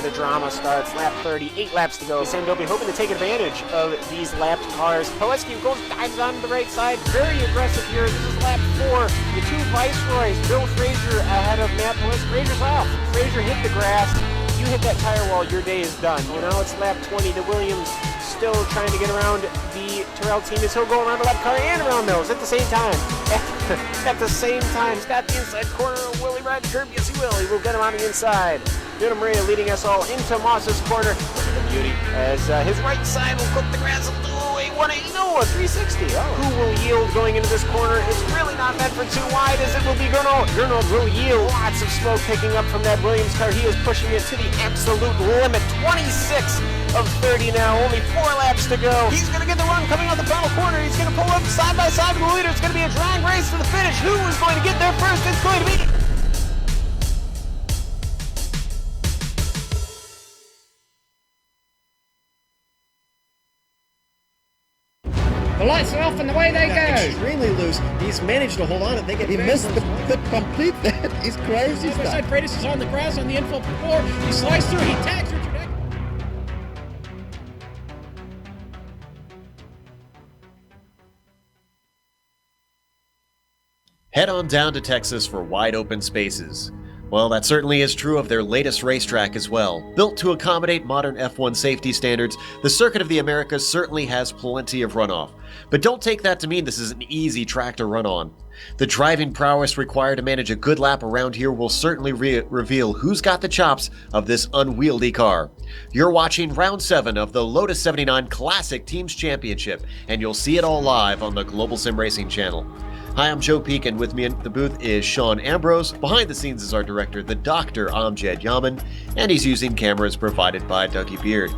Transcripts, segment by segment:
where the drama starts. Lap 30, 8 laps to go. Sandopi hoping to take advantage of these lapped cars. Poleski dives on the right side, very aggressive here. This is lap 4. The two Viceroys, Bill Frazier ahead of Matt Poleski. Frazier's off. Frazier hit the grass. You hit that tire wall, your day is done. You know, it's lap 20. The Williams still trying to get around the Terrell team as he'll go around the left car and around those at the same time. At the same time, he's got the inside corner. Will he ride the curb? Yes, he will. He will get him on the inside. Duna Maria leading us all into Moss's corner. Look at the beauty as his right side will cook the grass. Oh, a 360. Oh. Who will yield going into this corner? It's really not meant for too wide as it will be Gernald. Gernald will yield. Lots of smoke picking up from that Williams car. He is pushing it to the absolute limit. 26 of 30 now. Only 4 laps to go. He's going to get the run coming out the final corner. He's going to pull up side by side with the leader. It's going to be a drag race to the finish. Who is going to get there first? It's going to be... The lights are off and away they go. Extremely loose. He's managed to hold on. I think he missed the complete that. He's crazy stuff. Side Freitas is on the grass on the infield before. He slides through. He tags Richard Eck. Head on down to Texas for wide open spaces. Well, that certainly is true of their latest racetrack as well. Built to accommodate modern F1 safety standards, the Circuit of the Americas certainly has plenty of runoff. But don't take that to mean this is an easy track to run on. The driving prowess required to manage a good lap around here will certainly reveal who's got the chops of this unwieldy car. You're watching round 7 of the Lotus 79 Classic Teams Championship, and you'll see it all live on the Global Sim Racing channel. Hi, I'm Joe Peak, and with me in the booth is Sean Ambrose. Behind the scenes is our director, the Dr. Amjad Yaman, and he's using cameras provided by Dougie Beard.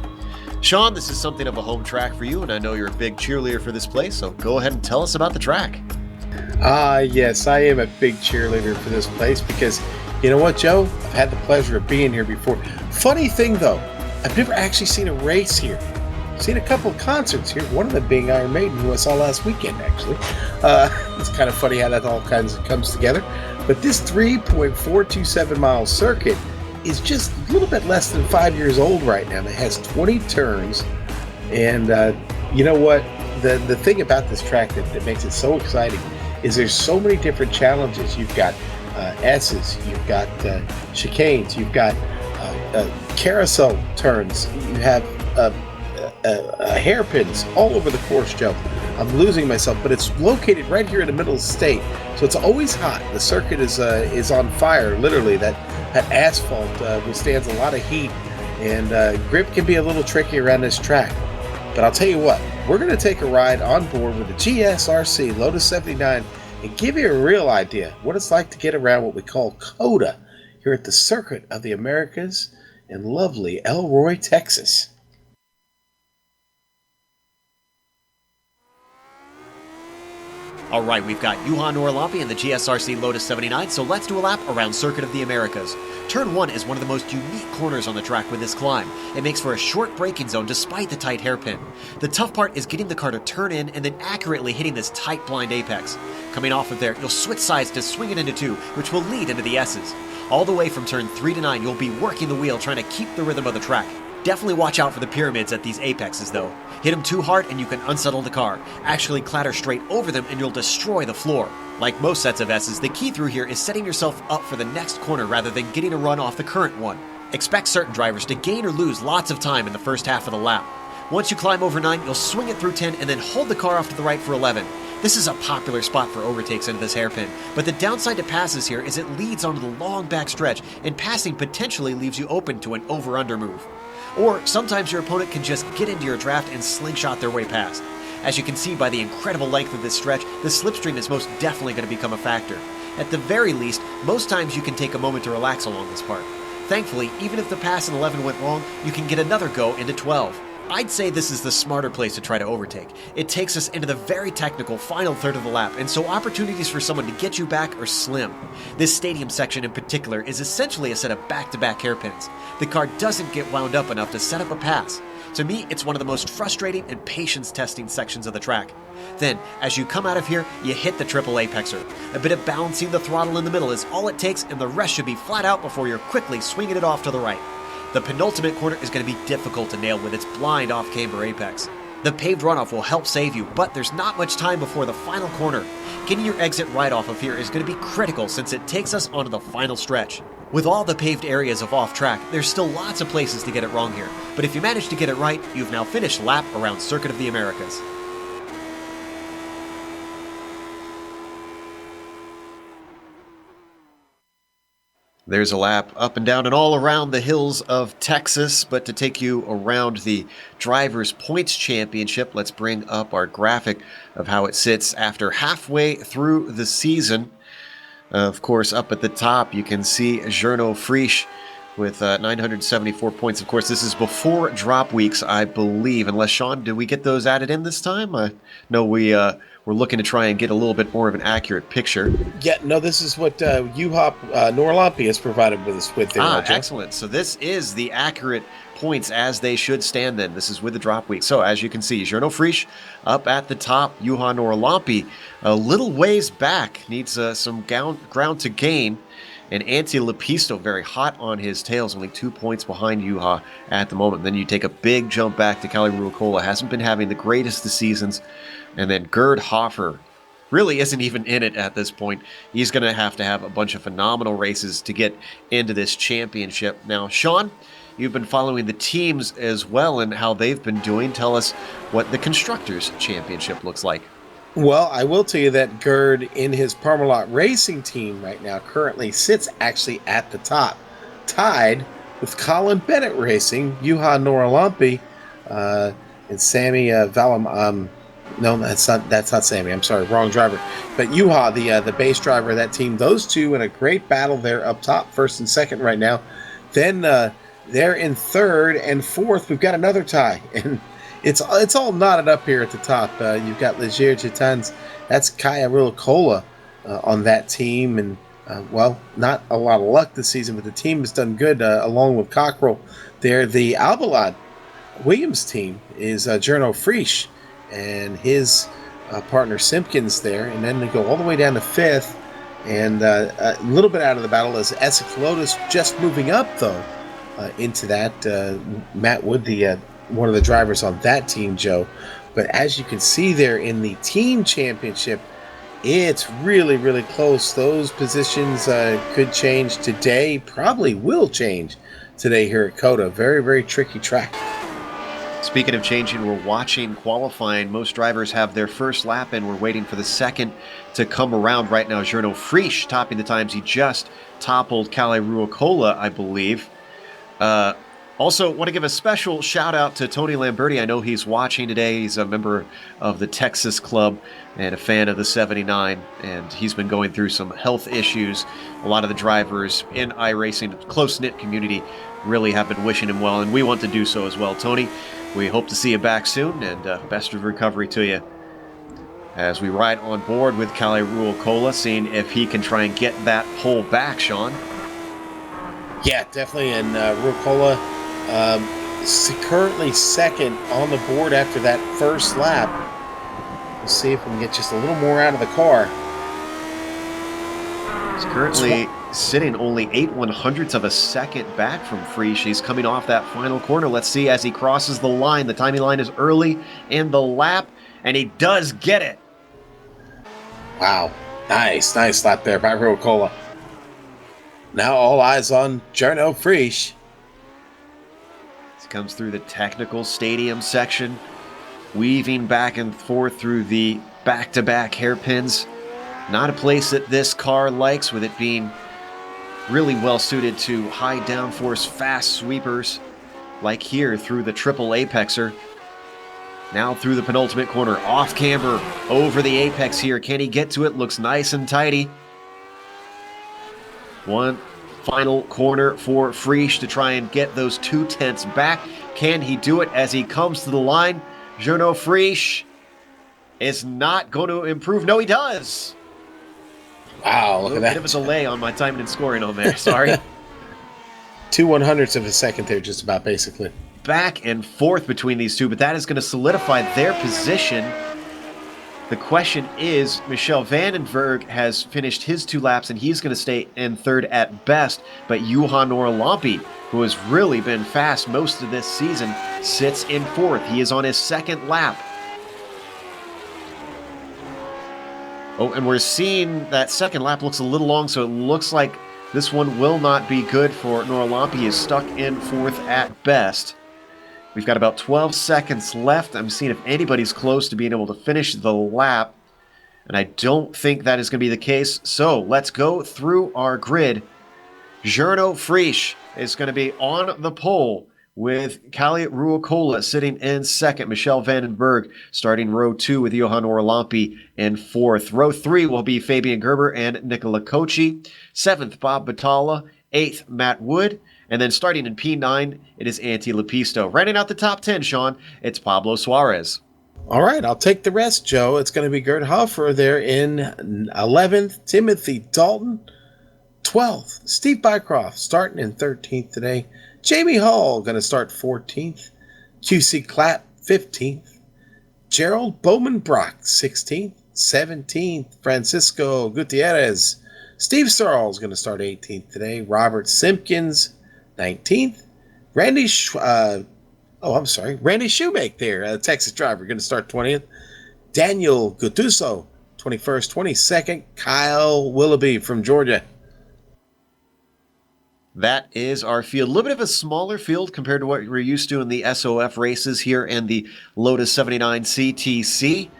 Sean, this is something of a home track for you, and I know you're a big cheerleader for this place, so go ahead and tell us about the track. Yes, I am a big cheerleader for this place because, you know what, Joe? I've had the pleasure of being here before. Funny thing, though, I've never actually seen a race here. Seen a couple of concerts here, one of them being Iron Maiden, who I saw last weekend, actually. It's kind of funny how that all comes together. But this 3.427 mile circuit is just a little bit less than 5 years old right now. It has 20 turns. And you know what? The thing about this track that makes it so exciting is there's so many different challenges. You've got S's, you've got chicanes, you've got carousel turns, you have hairpins all over the course, Joe. I'm losing myself, but it's located right here in the middle of the state, so it's always hot. The circuit is on fire, literally. That asphalt withstands a lot of heat, and grip can be a little tricky around this track. But I'll tell you what, we're going to take a ride on board with the GSRC Lotus 79 and give you a real idea what it's like to get around what we call COTA here at the Circuit of the Americas in lovely Elroy, Texas. All right, we've got Johan Orlampi and the GSRC Lotus 79, so let's do a lap around Circuit of the Americas. Turn 1 is one of the most unique corners on the track with this climb. It makes for a short braking zone despite the tight hairpin. The tough part is getting the car to turn in and then accurately hitting this tight blind apex. Coming off of there, you'll switch sides to swing it into 2, which will lead into the S's. All the way from turn 3 to 9, you'll be working the wheel trying to keep the rhythm of the track. Definitely watch out for the pyramids at these apexes though. Hit them too hard and you can unsettle the car. Actually clatter straight over them and you'll destroy the floor. Like most sets of S's, the key through here is setting yourself up for the next corner rather than getting a run off the current one. Expect certain drivers to gain or lose lots of time in the first half of the lap. Once you climb over 9, you'll swing it through 10 and then hold the car off to the right for 11. This is a popular spot for overtakes into this hairpin, but the downside to passes here is it leads onto the long back stretch, and passing potentially leaves you open to an over-under move. Or sometimes your opponent can just get into your draft and slingshot their way past. As you can see by the incredible length of this stretch, the slipstream is most definitely going to become a factor. At the very least, most times you can take a moment to relax along this part. Thankfully, even if the pass in 11 went wrong, you can get another go into 12. I'd say this is the smarter place to try to overtake. It takes us into the very technical final third of the lap, and so opportunities for someone to get you back are slim. This stadium section in particular is essentially a set of back-to-back hairpins. The car doesn't get wound up enough to set up a pass. To me, it's one of the most frustrating and patience-testing sections of the track. Then, as you come out of here, you hit the triple apexer. A bit of balancing the throttle in the middle is all it takes, and the rest should be flat out before you're quickly swinging it off to the right. The penultimate corner is going to be difficult to nail with its blind off-camber apex. The paved runoff will help save you, but there's not much time before the final corner. Getting your exit right off of here is going to be critical since it takes us onto the final stretch. With all the paved areas of off-track, there's still lots of places to get it wrong here, but if you manage to get it right, you've now finished lap around Circuit of the Americas. There's a lap up and down and all around the hills of Texas, but to take you around the Drivers' Points Championship, let's bring up our graphic of how it sits after halfway through the season. Of course, up at the top, you can see Gernot Frisch with 974 points. Of course, this is before drop weeks, I believe. Unless, Sean, did we get those added in this time? No, we're looking to try and get a little bit more of an accurate picture. Yeah, no, this is what Juha Norlampi has provided with us with there. Excellent. So this is the accurate points as they should stand then. This is with the drop week. So as you can see, Gernot Frisch up at the top. Juha Norlampi a little ways back, needs some ground to gain. And Antti Lepisto very hot on his tails, only 2 points behind Juha at the moment. Then you take a big jump back to Kalle Ruokola, hasn't been having the greatest of seasons. And then Gerd Hoffer really isn't even in it at this point. He's going to have a bunch of phenomenal races to get into this championship. Now, Sean, you've been following the teams as well and how they've been doing. Tell us what the Constructors' Championship looks like. Well, I will tell you that Gerd in his Parmalat Racing team right now currently sits actually at the top, tied with Colin Bennett Racing, Juha Norlampi, and Sammy Valam. No, that's not Sammy. I'm sorry, wrong driver. But Juha, the base driver of that team, those two in a great battle there up top, first and second right now. Then they're in third and fourth. We've got another tie, and it's all knotted up here at the top. You've got Leger Titans. That's Kaya Ruokola on that team, and well, not a lot of luck this season, but the team has done good along with Cockrell. There, the Albalade Williams team is Gernot Frisch and his partner Simpkins there, and then they go all the way down to fifth, and a little bit out of the battle is Essex Lotus, just moving up though into that. Matt Wood, one of the drivers on that team, Joe. But as you can see there in the team championship, it's really, really close. Those positions could change today, probably will change today here at COTA. Very, very tricky track. Speaking of changing, we're watching qualifying. Most drivers have their first lap and we're waiting for the second to come around right now. Gernot Frisch topping the times. He just toppled Kalle Ruokola, I believe. Also, want to give a special shout out to Tony Lamberti. I know he's watching today. He's a member of the Texas Club and a fan of the 79, and he's been going through some health issues. A lot of the drivers in iRacing, close-knit community, really have been wishing him well, and we want to do so as well. Tony, we hope to see you back soon, and best of recovery to you. As we ride on board with Kalle Ruokola, seeing if he can try and get that pole back, Sean. Yeah, definitely, and Ruokola currently second on the board after that first lap. We'll see if we can get just a little more out of the car. He's currently sitting only 8/100ths of a second back from Frisch. He's coming off that final corner. Let's see as he crosses the line. The timing line is early in the lap, and he does get it. Wow, nice lap there by Ruokola. Now all eyes on Gernot Frisch. Comes through the technical stadium section, weaving back and forth through the back-to-back hairpins. Not a place that this car likes, with it being really well suited to high downforce fast sweepers, like here through the triple apexer. Now through the penultimate corner, off camber, over the apex here. Can he get to it? Looks nice and tidy. One final corner for Frisch to try and get those 2/10ths back. Can he do it as he comes to the line? Gernot Frisch is not going to improve. No, he does. Wow, look at that. Bit of a delay on my timing and scoring on there. Sorry. 2/100ths of a second there, just about, basically. Back and forth between these two, but that is going to solidify their position The question is, Michel Vandenberg has finished his 2 laps, and he's going to stay in third at best, but Johan Orlampi, who has really been fast most of this season, sits in fourth. He is on his 2nd lap. Oh, and we're seeing that 2nd lap looks a little long, so it looks like this one will not be good for Orlampi. He is stuck in fourth at best. We've got about 12 seconds left. I'm seeing if anybody's close to being able to finish the lap, and I don't think that is going to be the case. So let's go through our grid. Jarno Frisch is going to be on the pole with Kalle Ruokola sitting in 2nd. Michel Vandenberg starting row 2 with Johan Orlampi in 4th. Row 3 will be Fabian Gerber and Nicola Cocci. 7th, Bob Battaglia. 8th, Matt Wood. And then starting in P9, it is Antti Lepisto. Rounding out the top 10, Sean, it's Pablo Suarez. All right, I'll take the rest, Joe. It's going to be Gerd Hofer there in 11th. Timothy Dalton, 12th. Steve Bycroft starting in 13th today. Jamie Hall going to start 14th. QC Clapp, 15th. Gerald Bowman Brock, 16th. 17th, Francisco Gutierrez. Steve Searles going to start 18th today. Robert Simpkins, 19th. Randy Shoemake there, a Texas driver, going to start 20th. Daniel Guttuso, 21st. 22nd, Kyle Willoughby from Georgia. That is our field. A little bit of a smaller field compared to what we're used to in the SOF races here in the Lotus 79 CTC.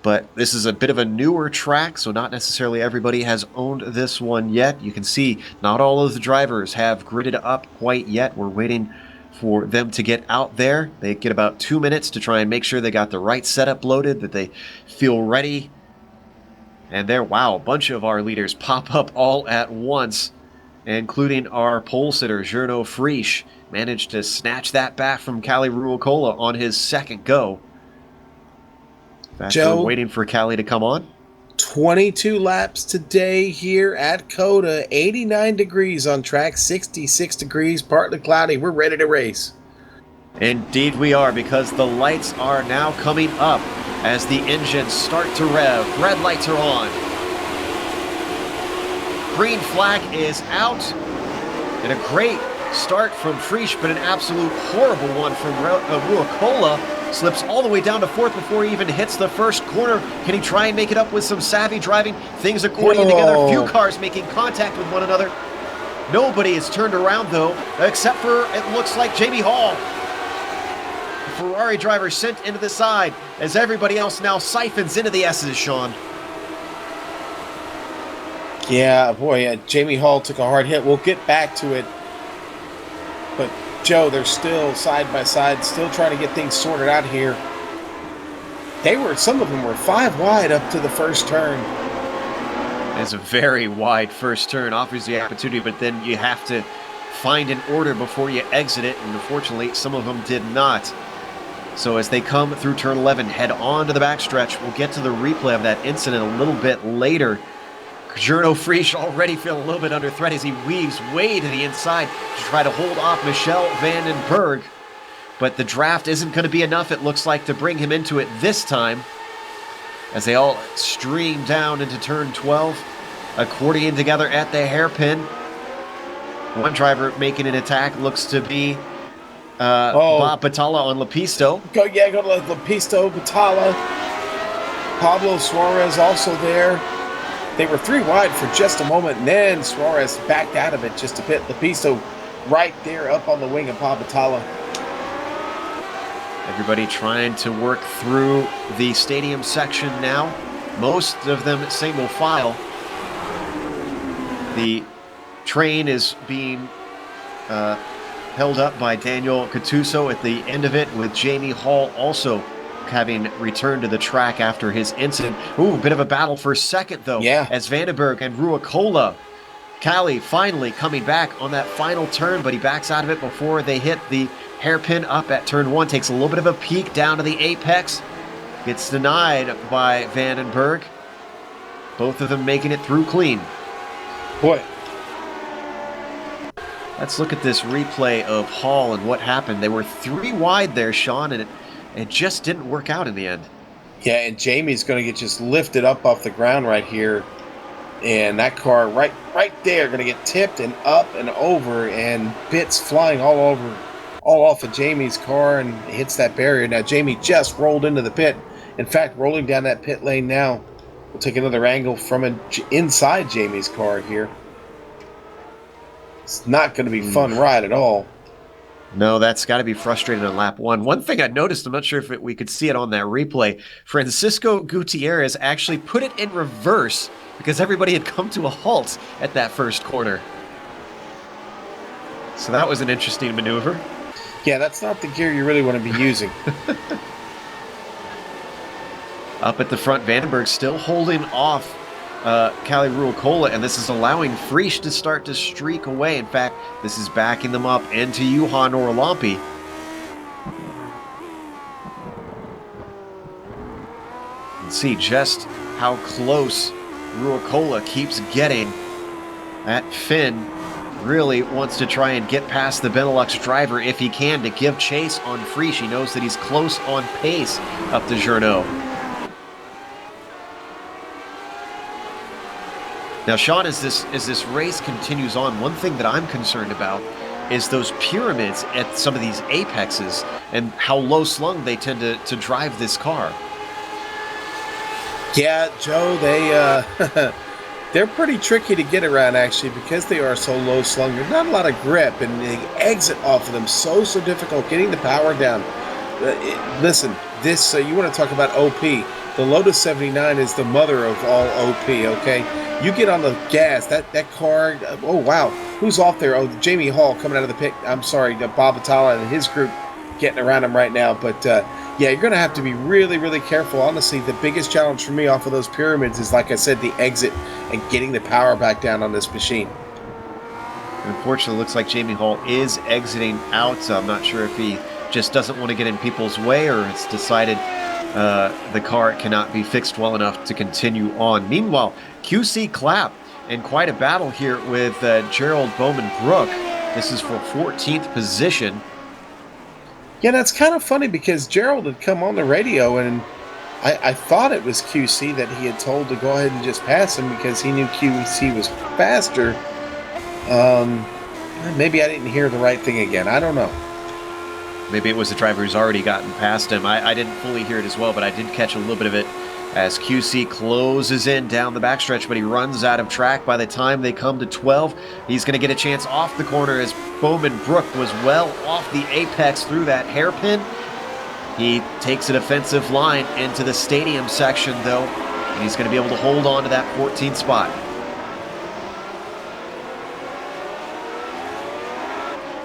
But this is a bit of a newer track, so not necessarily everybody has owned this one yet. You can see not all of the drivers have gridded up quite yet. We're waiting for them to get out there. They get about 2 minutes to try and make sure they got the right setup loaded, that they feel ready. And there, wow, a bunch of our leaders pop up all at once, including our pole sitter, Jarno Frisch, managed to snatch that back from Kalle Ruokola on his 2nd go. Joe, we're waiting for Kalle to come on. 22 laps today here at COTA. 89 degrees on track, 66 degrees, partly cloudy. We're ready to race. Indeed we are, because the lights are now coming up as the engines start to rev. Red lights are on. Green flag is out. And a great start from Frisch, but an absolute horrible one from Ruokola. Slips all the way down to 4th before he even hits the first corner. Can he try and make it up with some savvy driving? Things are coordinating together. A few cars making contact with one another. Nobody is turned around, though, except for, it looks like, Jamie Hall. The Ferrari driver sent into the side as everybody else now siphons into the S's, Sean. Yeah, boy, Jamie Hall took a hard hit. We'll get back to it. But Joe, they're still side by side, still trying to get things sorted out here. Some of them were 5 wide up to the first turn. It's a very wide first turn, offers the opportunity, but then you have to find an order before you exit it, and unfortunately, some of them did not. So as they come through turn 11, head on to the backstretch. We'll get to the replay of that incident a little bit later. Jarno Frisch already feeling a little bit under threat as he weaves way to the inside to try to hold off Michel Vandenberg. But the draft isn't going to be enough, it looks like, to bring him into it this time, as they all stream down into turn 12, accordion together at the hairpin. One driver making an attack looks to be Bob Battaglia on Lepisto. Go to Lepisto, Battaglia. Pablo Suarez also there. They were 3 wide for just a moment, and then Suarez backed out of it just a bit. Lepisto right there up on the wing of Bob Battaglia. Everybody trying to work through the stadium section now. Most of them single file. The train is being held up by Daniel Gattuso at the end of it, with Jamie Hall also having returned to the track after his incident. Ooh, a bit of a battle for second, though. Yeah. As Vandenberg and Ruokola. Kalle finally coming back on that final turn, but he backs out of it before they hit the hairpin up at turn 1. Takes a little bit of a peek down to the apex. Gets denied by Vandenberg. Both of them making it through clean. Boy. Let's look at this replay of Hall and what happened. They were 3 wide there, Sean, and it just didn't work out in the end. Yeah, and Jamie's going to get just lifted up off the ground right here. And that car right there going to get tipped and up and over, and bits flying all off of Jamie's car, and hits that barrier. Now Jamie just rolled into the pit. In fact, rolling down that pit lane now. We'll take another angle from inside Jamie's car here. It's not going to be a fun ride at all. No, that's got to be frustrating on lap 1. One thing I noticed, I'm not sure if we could see it on that replay, Francisco Gutierrez actually put it in reverse because everybody had come to a halt at that first corner. So that was an interesting maneuver. Yeah, that's not the gear you really want to be using. Up at the front, Vandenberg still holding off Calle Ruocola, and this is allowing Frisch to start to streak away. In fact, this is backing them up into Johan Orlampi. And see just how close Ruocola keeps getting. That Finn really wants to try and get past the Benelux driver if he can to give chase on Frisch. He knows that he's close on pace up to Journeau. Now, Sean, as this race continues on, one thing that I'm concerned about is those pyramids at some of these apexes and how low slung they tend to drive this car. Yeah, Joe, they're pretty tricky to get around, actually, because they are so low slung. There's not a lot of grip, and the exit off of them so difficult. Getting the power down. Listen, this you want to talk about OP. The Lotus 79 is the mother of all OP, okay? You get on the gas, that car, oh wow, who's off there? Oh, Jamie Hall coming out of the pit. I'm sorry, Bob Atala and his group getting around him right now. But yeah, you're going to have to be really careful. Honestly, the biggest challenge for me off of those pyramids is, like I said, the exit and getting the power back down on this machine. Unfortunately, it looks like Jamie Hall is exiting out. So I'm not sure if he just doesn't want to get in people's way or it's decided the car cannot be fixed well enough to continue on. Meanwhile, QC Clapp in quite a battle here with Gerald Bowman-Brook. This is for 14th position. Yeah, that's kind of funny because Gerald had come on the radio and I thought it was QC that he had told to go ahead and just pass him because he knew QC was faster. Maybe I didn't hear the right thing again. I don't know. Maybe it was the driver who's already gotten past him. I didn't fully hear it as well, but I did catch a little bit of it as QC closes in down the backstretch, but he runs out of track by the time they come to 12. He's going to get a chance off the corner as Bowman-Brook was well off the apex through that hairpin. He takes a defensive line into the stadium section, though, and he's going to be able to hold on to that 14th spot.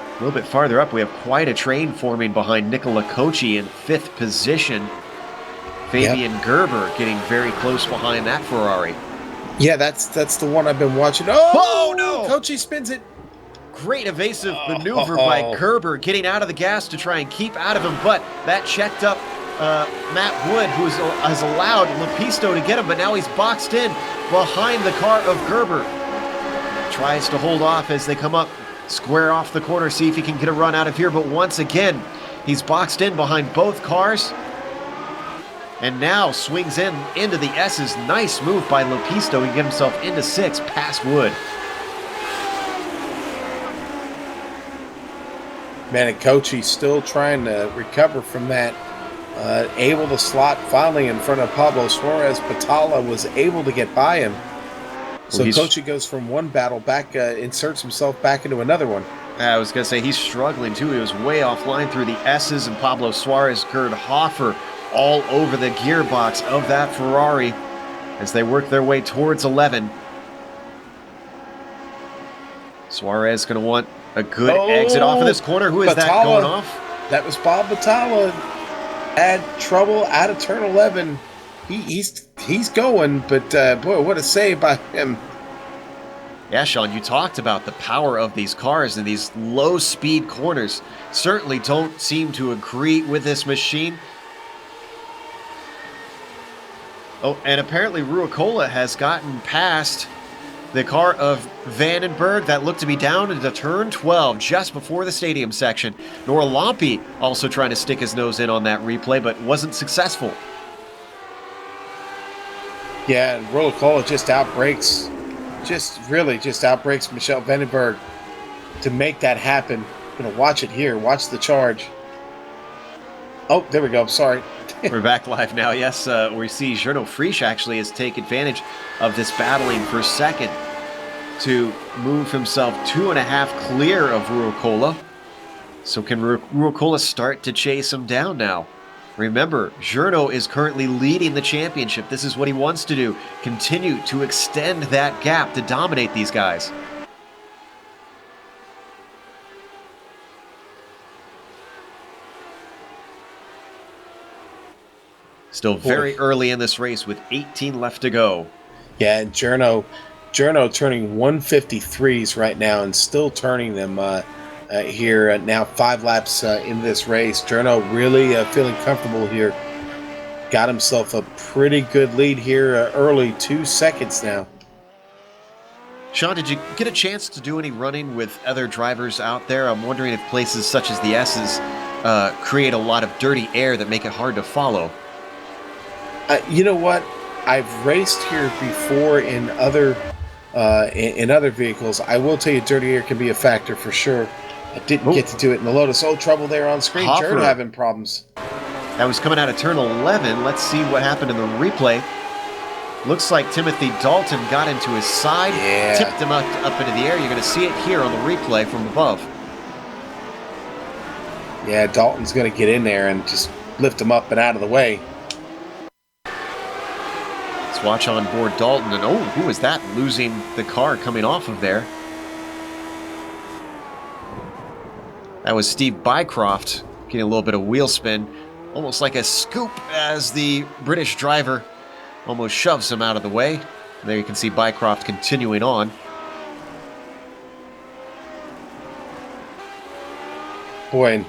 A little bit farther up, we have quite a train forming behind Nicola Cocci in 5th position. Fabian Gerber getting very close behind that Ferrari. Yeah, that's the one I've been watching. Oh no! Cocci spins it. Great evasive maneuver by Gerber, getting out of the gas to try and keep out of him, but that checked up Matt Wood, who has allowed Lepisto to get him, but now he's boxed in behind the car of Gerber. Tries to hold off as they come up, square off the corner, see if he can get a run out of here, but once again, he's boxed in behind both cars. And now swings into the S's. Nice move by Lepisto. He can get himself into 6th, past Wood. Man, and Cocci still trying to recover from that. Able to slot finally in front of Pablo Suarez. Patala was able to get by him. So Cocci goes from one battle back, inserts himself back into another one. I was going to say, he's struggling too. He was way offline through the S's, and Pablo Suarez, Gerd Hoffer, all over the gearbox of that Ferrari as they work their way towards 11. Suarez going to want a good exit off of this corner. Who is that going off? That was Bob Batalla. Had trouble out of turn 11. He's going, but boy, what a save by him. Yeah, Sean, you talked about the power of these cars and these low-speed corners. Certainly don't seem to agree with this machine. Oh, and apparently Ruocola has gotten past the car of Vandenberg that looked to be down into turn 12 just before the stadium section. Nora Lampe also trying to stick his nose in on that replay, but wasn't successful. Yeah, and Roller just outbreaks, just outbreaks Michelle Vandenberg to make that happen. Gonna watch it here. Watch the charge. Oh, there we go. Sorry. We're back live now. Yes, we see Gernot Frisch actually has taken advantage of this battling for second to move himself 2.5 clear of Ruokola. So can Ruokola start to chase him down now? Remember, Gernot is currently leading the championship. This is what he wants to do. Continue to extend that gap to dominate these guys. Still very early in this race with 18 left to go. Yeah, and Gernot turning 153s right now and still turning them here now 5 laps in this race. Gernot really feeling comfortable here. Got himself a pretty good lead here early, 2 seconds now. Sean, did you get a chance to do any running with other drivers out there? I'm wondering if places such as the S's create a lot of dirty air that make it hard to follow. You know what? I've raced here before in other vehicles. I will tell you, dirty air can be a factor for sure. I didn't get to do it in the Lotus. Oh, trouble there on screen. Jared having problems. That was coming out of turn 11. Let's see what happened in the replay. Looks like Timothy Dalton got into his side, tipped him up into the air. You're going to see it here on the replay from above. Yeah, Dalton's going to get in there and just lift him up and out of the way. Let's watch on board Dalton. And oh, who is that losing the car coming off of there? That was Steve Bycroft getting a little bit of wheel spin. Almost like a scoop as the British driver almost shoves him out of the way. And there you can see Bycroft continuing on. Boy,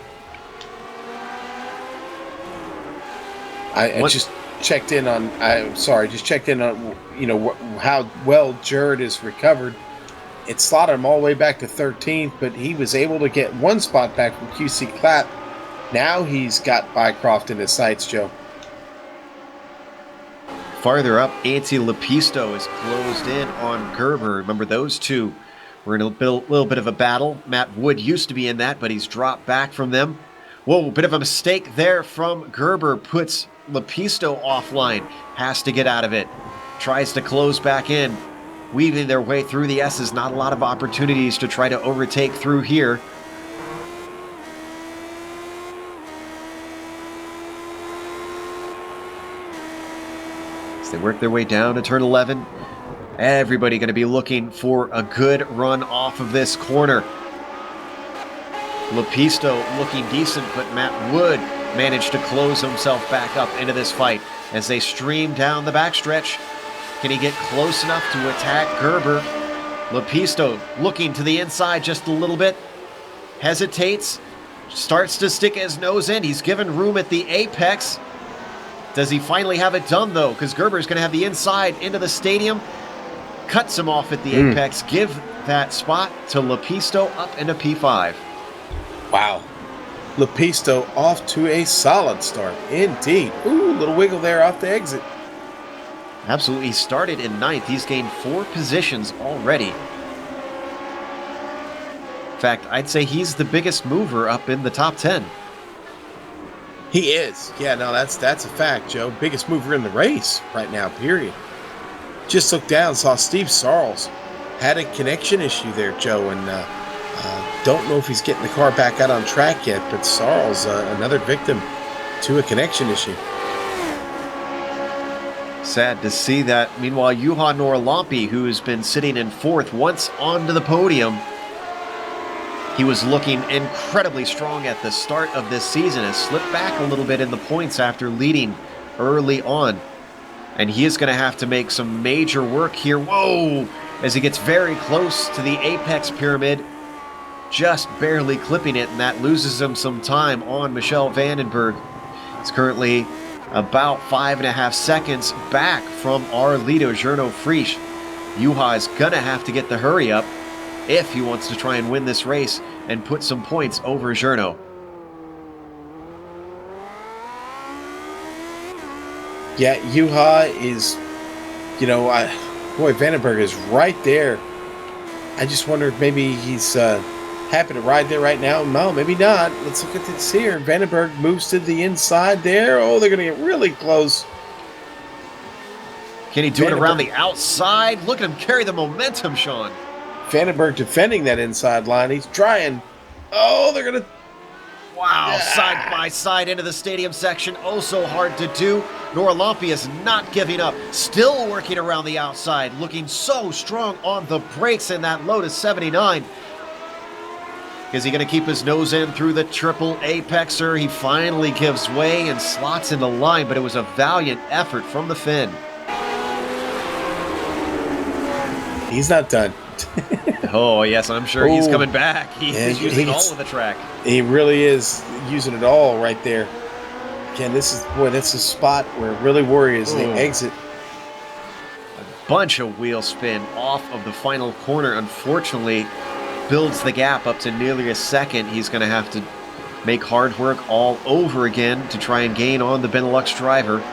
I just checked in on. Just checked in on how well Jared is recovered. It slotted him all the way back to 13th, but he was able to get 1 spot back from QC Clapp. Now he's got Bycroft in his sights, Joe. Farther up, Antti Lepisto is closed in on Gerber. Remember, those two were in a little bit of a battle. Matt Wood used to be in that, but he's dropped back from them. Whoa, bit of a mistake there from Gerber. Puts Lepisto offline. Has to get out of it. Tries to close back in. Weaving their way through the S's. Not a lot of opportunities to try to overtake through here. As they work their way down to turn 11. Everybody going to be looking for a good run off of this corner. Lepisto looking decent, but Matt Wood managed to close himself back up into this fight as they stream down the backstretch. Can he get close enough to attack Gerber? Lepisto looking to the inside just a little bit. Hesitates. Starts to stick his nose in. He's given room at the apex. Does he finally have it done, though? Because Gerber's going to have the inside into the stadium. Cuts him off at the apex. Give that spot to Lepisto up into P5. Wow. Lepisto off to a solid start. Indeed. Ooh, little wiggle there off the exit. Absolutely. He started in 9th. He's gained 4 positions already. In fact, I'd say he's the biggest mover up in the top 10. He is. Yeah, no, that's a fact, Joe. Biggest mover in the race right now, period. Just looked down, saw Steve Sarles had a connection issue there, Joe, and don't know if he's getting the car back out on track yet, but Sarles, another victim to a connection issue. Sad to see that. Meanwhile, Juha Norlampi, who has been sitting in 4th once onto the podium, he was looking incredibly strong at the start of this season, has slipped back a little bit in the points after leading early on. And he is going to have to make some major work here. Whoa! As he gets very close to the apex pyramid, just barely clipping it, and that loses him some time on Michelle Vandenberg. It's currently about 5.5 seconds back from our leader, Gernot Frisch. Juha is going to have to get the hurry up if he wants to try and win this race and put some points over Gernot. Yeah, Juha is You know, boy, Vandenberg is right there. I just wonder if maybe he's happy to ride there right now. No, maybe not. Let's look at this here. Vandenberg moves to the inside there. Oh, they're going to get really close. Can he do it around the outside? Look at him carry the momentum, Sean. Vandenberg defending that inside line. He's trying. Oh, they're going to... Wow, side by side into the stadium section. Oh, so hard to do. Norlampi is not giving up. Still working around the outside. Looking so strong on the brakes in that Lotus 79. Is he going to keep his nose in through the triple apexer? He finally gives way and slots in the line, but it was a valiant effort from the Finn. He's not done. Oh, yes, I'm sure he's coming back. He's using all of the track. He really is using it all right there. Again, that's a spot where it really worries the exit. A bunch of wheel spin off of the final corner, unfortunately, builds the gap up to nearly a second. He's going to have to make hard work all over again to try and gain on the Benelux driver.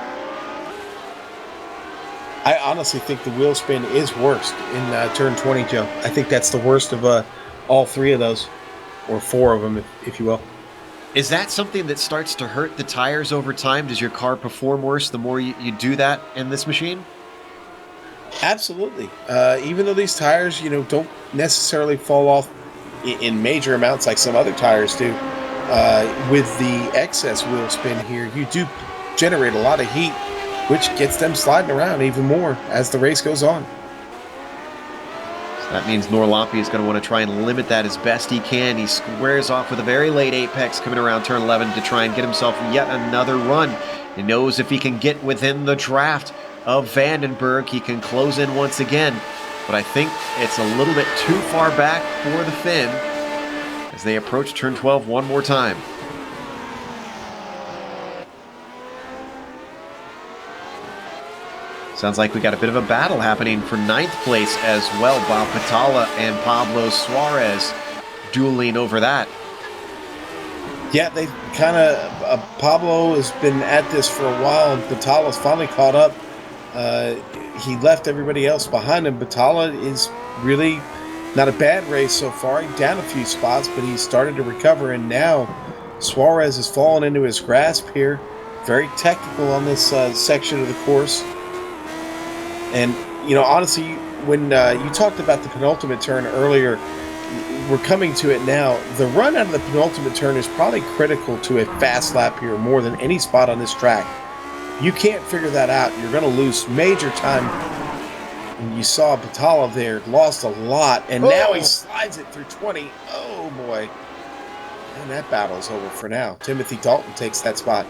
I honestly think the wheel spin is worst in turn 20, Joe. I think that's the worst of all three of those, or four of them, if you will. Is that something that starts to hurt the tires over time? Does your car perform worse the more you do that in this machine? Absolutely. Even though these tires, don't necessarily fall off in major amounts like some other tires do, with the excess wheel spin here, you do generate a lot of heat, which gets them sliding around even more as the race goes on. So that means Norlampi is going to want to try and limit that as best he can. He squares off with a very late apex coming around turn 11 to try and get himself yet another run. He knows if he can get within the draft of Vandenberg, he can close in once again. But I think it's a little bit too far back for the Finn as they approach turn 12 one more time. Sounds like we got a bit of a battle happening for 9th place as well. Bob Patala and Pablo Suarez dueling over that. Yeah, they kind of... Pablo has been at this for a while, and Patala's finally caught up. He left everybody else behind him. Patala is really not a bad race so far. He's down a few spots, but he's started to recover, and now Suarez has fallen into his grasp here. Very technical on this section of the course. And, honestly, when you talked about the penultimate turn earlier, we're coming to it now. The run out of the penultimate turn is probably critical to a fast lap here more than any spot on this track. You can't figure that out. You're going to lose major time. And you saw Patala there, lost a lot, and now he slides it through 20. Oh, boy. And that battle's over for now. Timothy Dalton takes that spot.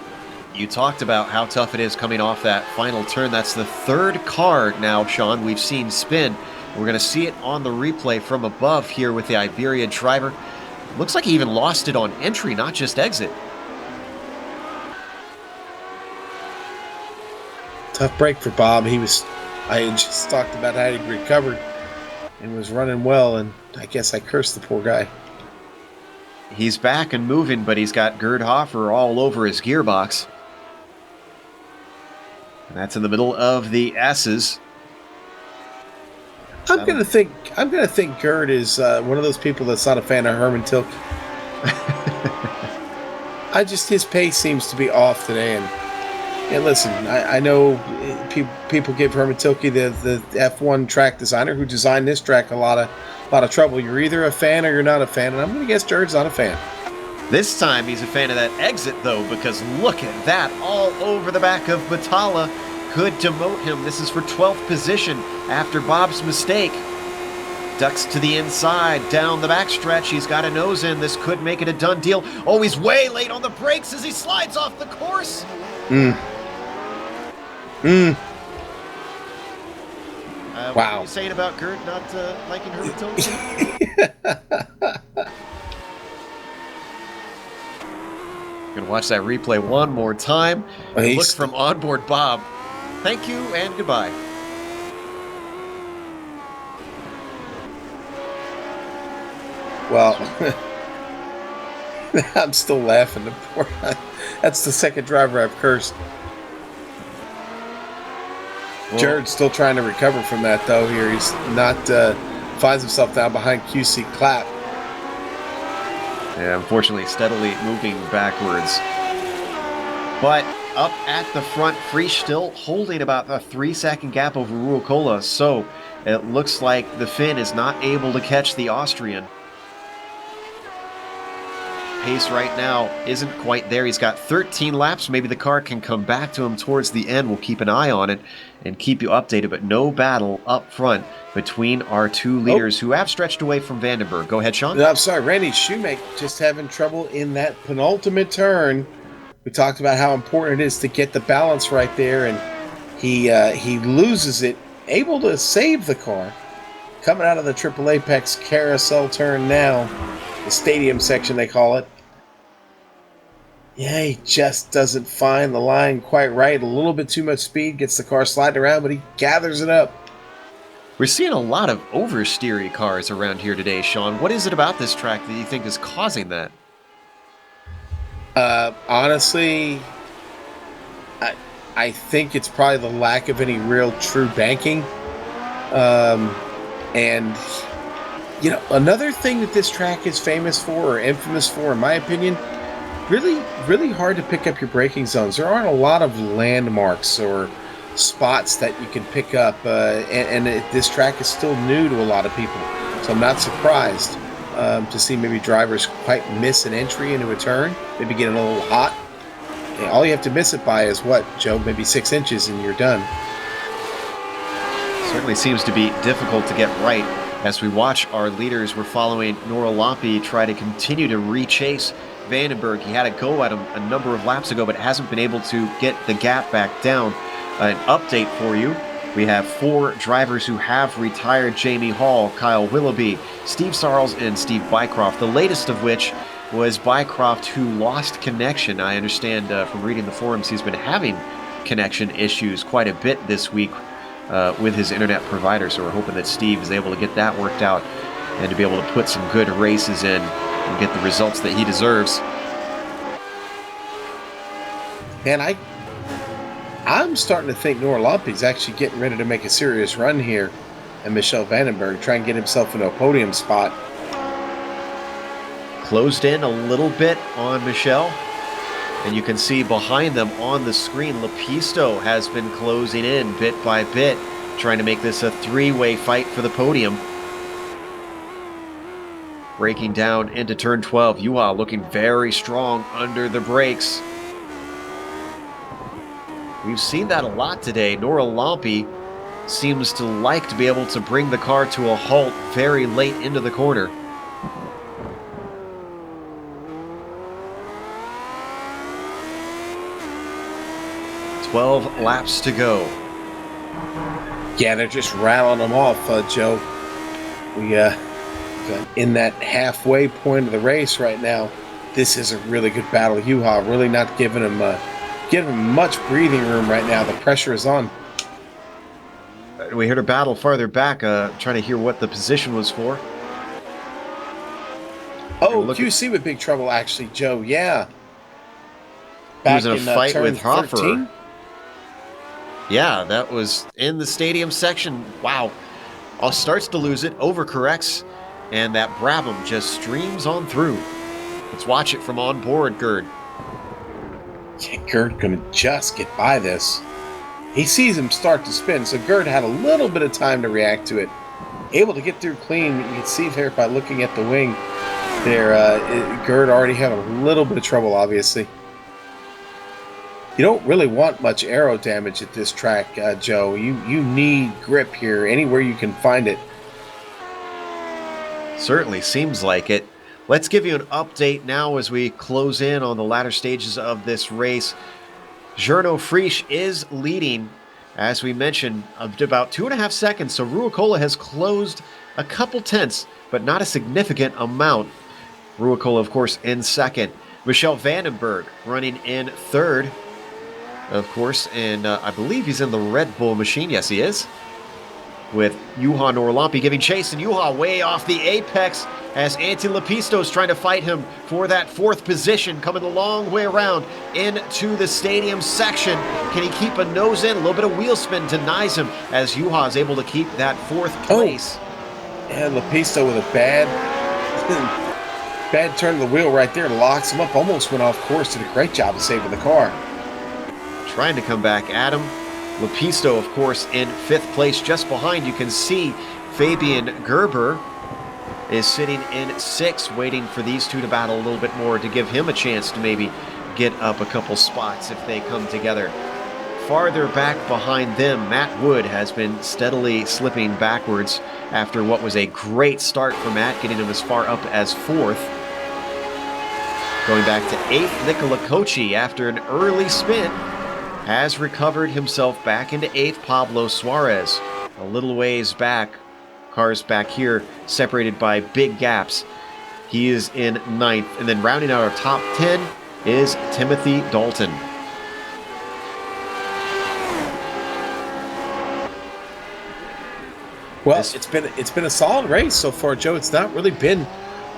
You talked about how tough it is coming off that final turn. That's the third car now, Sean, we've seen spin. We're going to see it on the replay from above here with the Iberia driver. Looks like he even lost it on entry, not just exit. Tough break for Bob. I had just talked about how he recovered and was running well, and I guess I cursed the poor guy. He's back and moving, but he's got Gerd Hoffer all over his gearbox. And that's in the middle of the S's. I'm gonna think Gerd is one of those people that's not a fan of Herman Tilke. His pace seems to be off today, and listen, I know people give Herman Tilke, the F1 track designer who designed this track, a lot of trouble. You're either a fan or you're not a fan, and I'm gonna guess Gerd's not a fan. This time he's a fan of that exit, though, because look at that, all over the back of Batalla. Could demote him. This is for 12th position after Bob's mistake. Ducks to the inside, down the backstretch. He's got a nose in. This could make it a done deal. Oh, he's way late on the brakes as he slides off the course. Wow. What are you saying about Gerd not liking Herman Tilke? Gonna watch that replay one more time. Look from onboard Bob. Thank you and goodbye. Well, I'm still laughing. That's the second driver I've cursed. Well, Jared's still trying to recover from that, though. Here, he's not finds himself down behind QC Clap. yeah, unfortunately, steadily moving backwards. But up at the front, Prix still holding about a 3-second gap over Ruokola, so it looks like the Finn is not able to catch the Austrian. Pace right now isn't quite there. He's got 13 laps. Maybe the car can come back to him towards the end. We'll keep an eye on it and keep you updated, but no battle up front between our two leaders who have stretched away from Vandenberg. Go ahead, Sean. No, I'm sorry, Randy Shoemake just having trouble in that penultimate turn. We talked about how important it is to get the balance right there, and he loses it. Able to save the car. Coming out of the Triple Apex carousel turn now. The stadium section, they call it. Yeah, he just doesn't find the line quite right. A little bit too much speed, gets the car sliding around, but he gathers it up. We're seeing a lot of oversteery cars around here today, Sean. What is it about this track that you think is causing that? Honestly, I think it's probably the lack of any real true banking. And, you know, another thing that this track is famous for, or infamous for, in my opinion, really hard to pick up your braking zones. There aren't a lot of landmarks or spots that you can pick up, and this track is still new to a lot of people. So I'm not surprised to see maybe drivers quite miss an entry into a turn, maybe getting a little hot. And all you have to miss it by is what, Joe? Maybe 6 inches and you're done. Certainly seems to be difficult to get right. As we watch our leaders, we're following Nora Lompe try to continue to rechase Vandenberg. He had a go at him a number of laps ago, but hasn't been able to get the gap back down. An update for you. We have 4 drivers who have retired: Jamie Hall, Kyle Willoughby, Steve Sarles, and Steve Bycroft. The latest of which was Bycroft, who lost connection. I understand from reading the forums he's been having connection issues quite a bit this week with his internet provider. So we're hoping that Steve is able to get that worked out and to be able to put some good races in and get the results that he deserves. Man, I'm starting to think Nora Lompe's actually getting ready to make a serious run here, and Michel Vandenberg try and get himself into a podium spot. Closed in a little bit on Michel, and you can see behind them on the screen, Lepisto has been closing in bit by bit, trying to make this a 3-way fight for the podium. Breaking down into turn 12, Yuha looking very strong under the brakes. We've seen that a lot today. Nora Lompe seems to like to be able to bring the car to a halt very late into the corner. "12 laps to go." Yeah, they're just rattling them off, Joe. We in that halfway point of the race right now. This is a really good battle. Yuha really not giving him much breathing room right now. The pressure is on. We heard a battle farther back, trying to hear what the position was for. Oh, QC with big trouble, actually, Joe. Yeah. He was in a fight turn with Hoffer. 13? Yeah, that was in the stadium section. Wow. Starts to lose it, overcorrects, and that Brabham just streams on through. Let's watch it from on board, Gerd. Yeah, Gerd gonna just get by this. He sees him start to spin, so Gerd had a little bit of time to react to it. Able to get through clean. You can see there by looking at the wing there, Gerd already had a little bit of trouble, obviously. You don't really want much aero damage at this track, Joe. You need grip here anywhere you can find it. Certainly seems like it. Let's give you an update now as we close in on the latter stages of this race. Jarno Frisch is leading, as we mentioned, about 2.5 seconds. So Ruokola has closed a couple tenths, but not a significant amount. Ruokola, of course, in second. Michel Vandenberg running in third, of course, and I believe he's in the Red Bull machine. Yes, he is. With Juha Nora Lompe giving chase, and Juha way off the apex. as Antti Lepisto's trying to fight him for that 4th position, coming the long way around into the stadium section. Can he keep a nose in? A little bit of wheel spin denies him as Juha is able to keep that 4th place. And Lepisto with a bad turn of the wheel right there, locks him up, almost went off course, did a great job of saving the car. Trying to come back at him. Lepisto, of course, in 5th place. Just behind, you can see Fabian Gerber is sitting in 6th, waiting for these two to battle a little bit more to give him a chance to maybe get up a couple spots if they come together. Farther back behind them, Matt Wood has been steadily slipping backwards after what was a great start for Matt, getting him as far up as 4th. Going back to 8th, Nicola Kochi, after an early spin, has recovered himself back into 8th. Pablo Suarez, a little ways back. Cars back here separated by big gaps. He is in 9th. And then rounding out our top 10 is Timothy Dalton. Well, it's been a solid race so far, Joe. It's not really been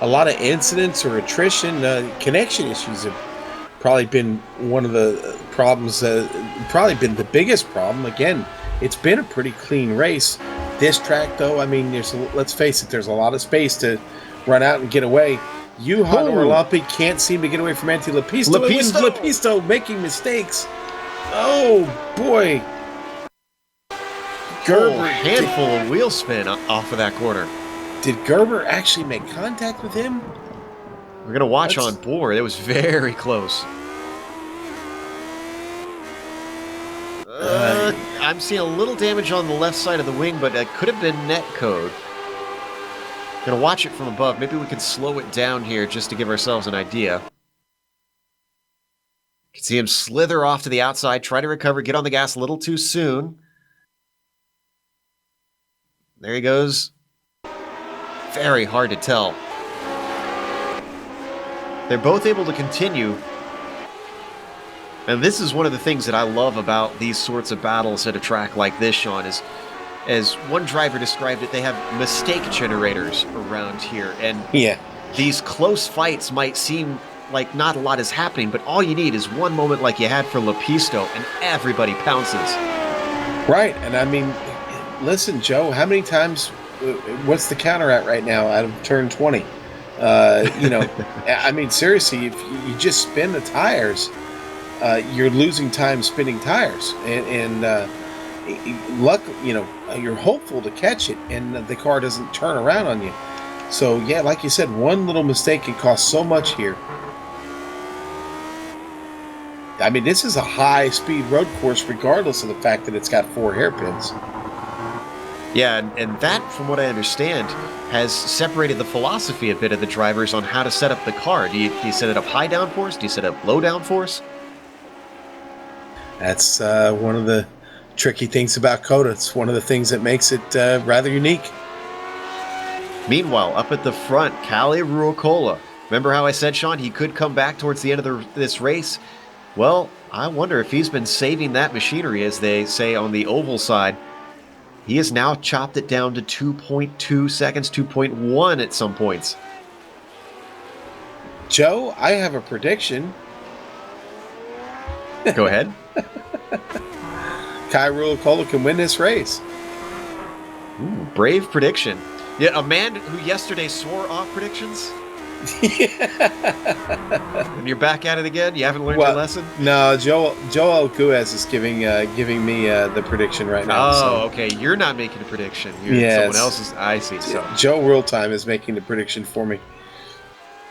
a lot of incidents or attrition. Connection issues have probably been one of the problems, probably been the biggest problem. Again, it's been a pretty clean race. This track, though, I mean, let's face it, there's a lot of space to run out and get away. Juha Orlampi can't seem to get away from Antti Lepisto. Lepisto making mistakes. Oh, boy. Gerber, handful of wheel spin off of that corner. Did Gerber actually make contact with him? We're going to watch on board. It was very close. I'm seeing a little damage on the left side of the wing, but it could have been net code. Going to watch it from above. Maybe we can slow it down here just to give ourselves an idea. You can see him slither off to the outside, try to recover, get on the gas a little too soon. There he goes. Very hard to tell. They're both able to continue. And this is one of the things that I love about these sorts of battles at a track like this, Sean, is, as one driver described it, they have mistake generators around here. And these close fights might seem like not a lot is happening, but all you need is one moment like you had for Lepisto, and everybody pounces. Right, and I mean, listen, Joe, how many times, what's the counter at right now out of turn 20? I mean, seriously, if you just spin the tires, you're losing time spinning tires, and luck, you're hopeful to catch it, and the car doesn't turn around on you. So yeah, like you said, one little mistake can cost so much here. I mean, this is a high-speed road course, regardless of the fact that it's got 4 hairpins. Yeah, and that, from what I understand, has separated the philosophy a bit of the drivers on how to set up the car. Do you set it up high downforce? Do you set it up low downforce? That's one of the tricky things about COTA. It's one of the things that makes it rather unique. Meanwhile, up at the front, Kalle Ruokola. Remember how I said, Sean, he could come back towards the end of this race? Well, I wonder if he's been saving that machinery, as they say on the oval side. He has now chopped it down to 2.2 seconds, 2.1 at some points. Joe, I have a prediction. Go ahead. Kalle Ruokola can win this race. Ooh, brave prediction. Yeah, a man who yesterday swore off predictions? And you're back at it again? You haven't learned your lesson? No, Joel Guez is giving me the prediction right now. Oh, okay. You're not making a prediction. Someone else is. I see. So Joe Realtime is making the prediction for me.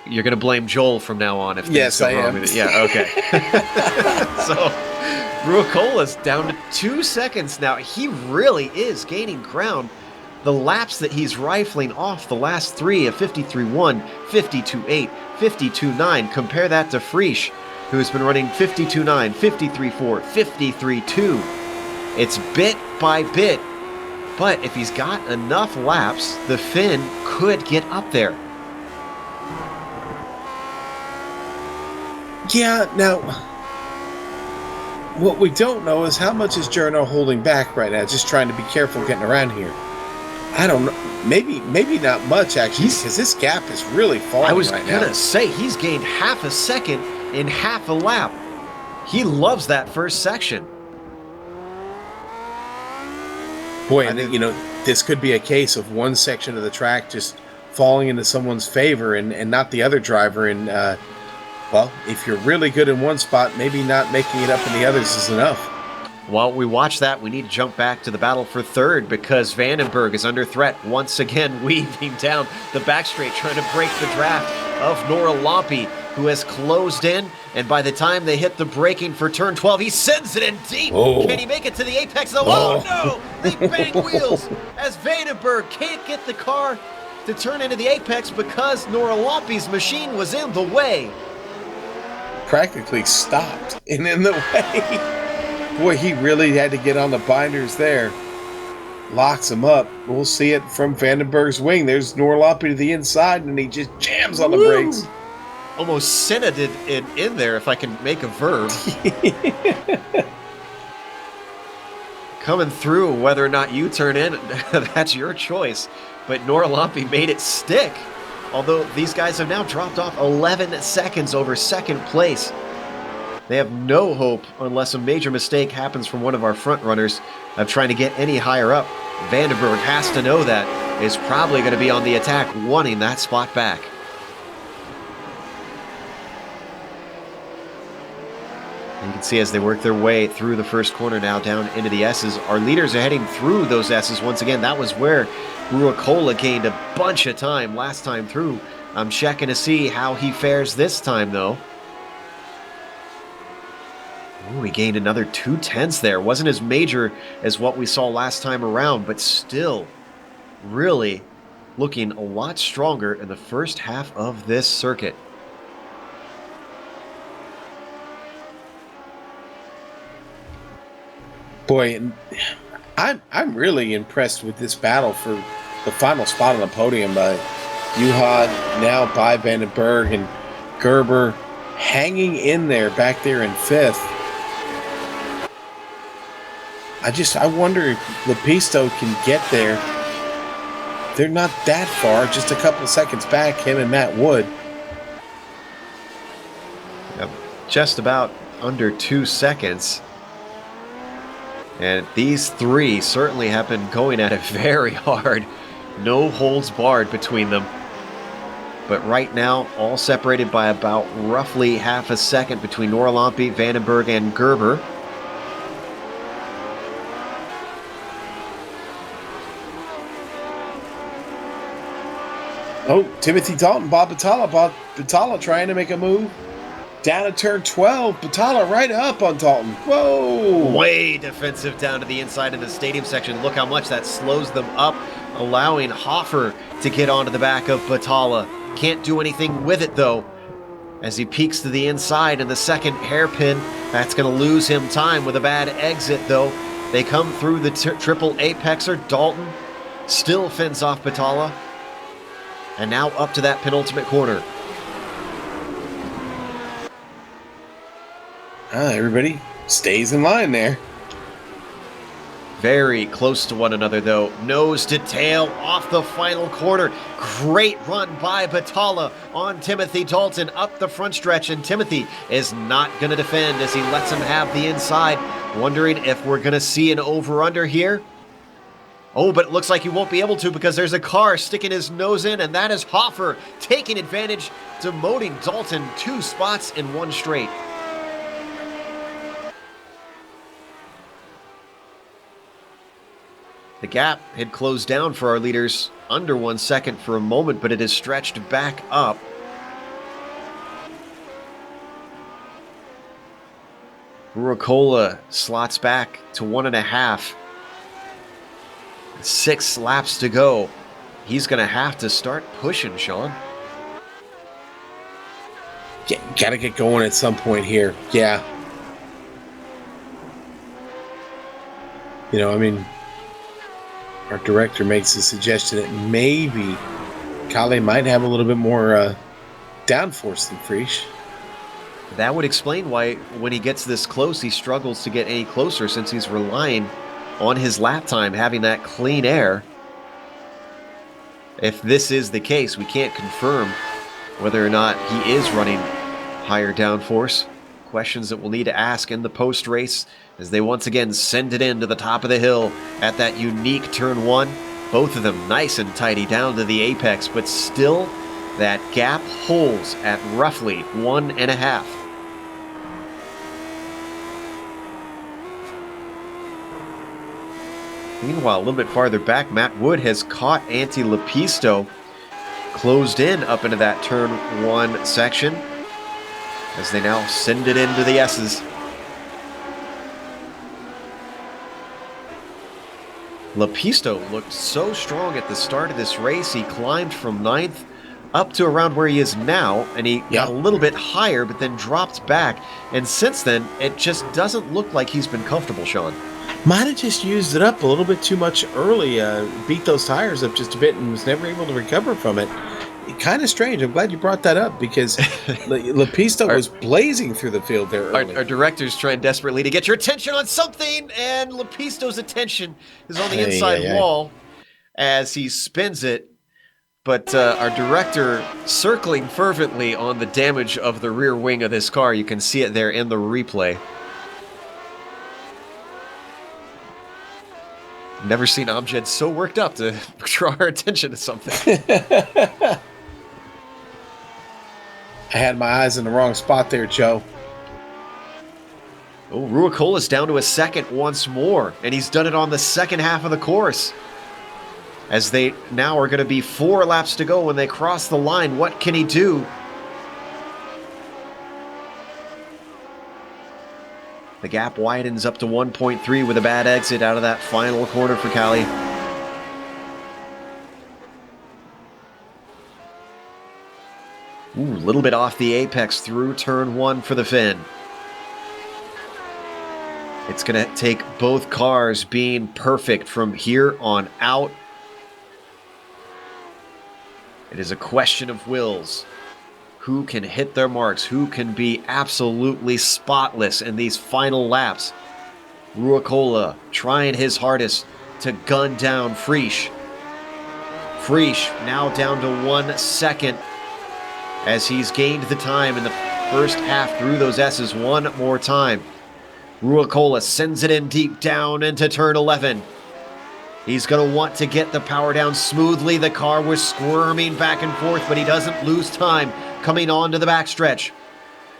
You're going to blame Joel from now on if yes, I am. Yeah, okay. So Ruocola's down to 2 seconds now. He really is gaining ground. The laps that he's rifling off the last 3 of 53.1, 52.8, 52.9. Compare that to Frisch, who's been running 52.9, 53.4, 53.2. It's bit by bit, but if he's got enough laps, the Finn could get up there. Yeah, now, what we don't know is how much is Journo holding back right now, just trying to be careful getting around here. I don't know. Maybe not much, actually, because this gap is really falling I was right gonna now. say, he's gained half a second in half a lap. He loves that first section. Boy, and you know, this could be a case of one section of the track just falling into someone's favor and not the other driver. And, well, if you're really good in one spot, maybe not making it up in the others is enough. While we watch that, we need to jump back to the battle for third because Vandenberg is under threat once again, weaving down the backstraight, trying to break the draft of Nora Lompe, who has closed in, and by the time they hit the braking for turn 12, he sends it in deep. Oh. Can he make it to the apex? Oh, no! They bang wheels as Vandenberg can't get the car to turn into the apex because Nora Lompe's machine was in the way. Practically stopped and in the way. Boy, he really had to get on the binders there. Locks him up. We'll see it from Vandenberg's wing. There's Norloppy to the inside, and he just jams on the brakes. Almost scented it in there, if I can make a verb. Coming through, whether or not you turn in, that's your choice. But Nora Lompe made it stick. Although these guys have now dropped off 11 seconds over second place. They have no hope, unless a major mistake happens from one of our front runners, of trying to get any higher up. Vandenberg has to know that, is probably going to be on the attack, wanting that spot back. You can see as they work their way through the first corner now down into the S's. Our leaders are heading through those S's once again. That was where Ruicola gained a bunch of time last time through. I'm checking to see how he fares this time, though. Ooh, he gained another 2/10 there. Wasn't as major as what we saw last time around, but still really looking a lot stronger in the first half of this circuit. Boy, I'm really impressed with this battle for the final spot on the podium. Juha now by Vandenberg and Gerber hanging in there back there in fifth. I wonder if Lepisto can get there. They're not that far, just a couple seconds back, him and Matt Wood. Yep, just about under 2 seconds. And these three certainly have been going at it very hard. No holds barred between them. But right now, all separated by about roughly half a second between Nora Lompe, Vandenberg, and Gerber. Oh, Timothy Dalton, Bob Battala trying to make a move. Down to turn 12, Battala right up on Dalton. Whoa! Way defensive down to the inside of the stadium section. Look how much that slows them up, allowing Hoffer to get onto the back of Battala. Can't do anything with it, though. As he peeks to the inside in the second hairpin, that's going to lose him time with a bad exit, though. They come through the triple apexer. Dalton still fends off Battala. And now up to that penultimate corner. Everybody stays in line there. Very close to one another, though. Nose to tail off the final corner. Great run by Battala on Timothy Dalton up the front stretch, and Timothy is not going to defend as he lets him have the inside. Wondering if we're going to see an over-under here. Oh, but it looks like he won't be able to because there's a car sticking his nose in, and that is Hoffer taking advantage, demoting Dalton 2 spots in 1 straight. The gap had closed down for our leaders under 1 second for a moment, but it has stretched back up. Ruicola slots back to 1.5. 6 laps to go. He's going to have to start pushing, Sean. Yeah, gotta get going at some point here. Yeah. You know, I mean, our director makes a suggestion that maybe Kale might have a little bit more downforce than Frisch. That would explain why when he gets this close, he struggles to get any closer since he's relying on his lap time, having that clean air. If this is the case, we can't confirm whether or not he is running higher downforce. Questions that we'll need to ask in the post-race as they once again send it in to the top of the hill at that unique turn 1. Both of them nice and tidy down to the apex, but still that gap holds at roughly 1.5. Meanwhile, a little bit farther back, Matt Wood has caught Anti Lepisto, closed in up into that turn 1 section, as they now send it into the S's. Lepisto looked so strong at the start of this race. He climbed from 9th up to around where he is now, and he got a little bit higher, but then dropped back. And since then, it just doesn't look like he's been comfortable, Sean. Might have just used it up a little bit too much early, beat those tires up just a bit and was never able to recover from it. Kind of strange. I'm glad you brought that up because Lepisto was blazing through the field there early. Our director's trying desperately to get your attention on something, and Lepisto's attention is on the inside wall as he spins it. But our director circling fervently on the damage of the rear wing of this car. You can see it there in the replay. Never seen Amjad so worked up to draw our attention to something. I had my eyes in the wrong spot there, Joe. Oh, Ruacola's down to a second once more, and he's done it on the second half of the course. As they now are going to be 4 laps to go when they cross the line. What can he do? The gap widens up to 1.3 with a bad exit out of that final corner for Cali. Ooh, a little bit off the apex through turn 1 for the Finn. It's going to take both cars being perfect from here on out. It is a question of wills. Who can hit their marks? Who can be absolutely spotless in these final laps? Ruacola trying his hardest to gun down Frisch. Frisch now down to 1 second as he's gained the time in the first half through those S's one more time. Ruacola sends it in deep down into turn 11. He's going to want to get the power down smoothly. The car was squirming back and forth, but he doesn't lose time coming on to the backstretch.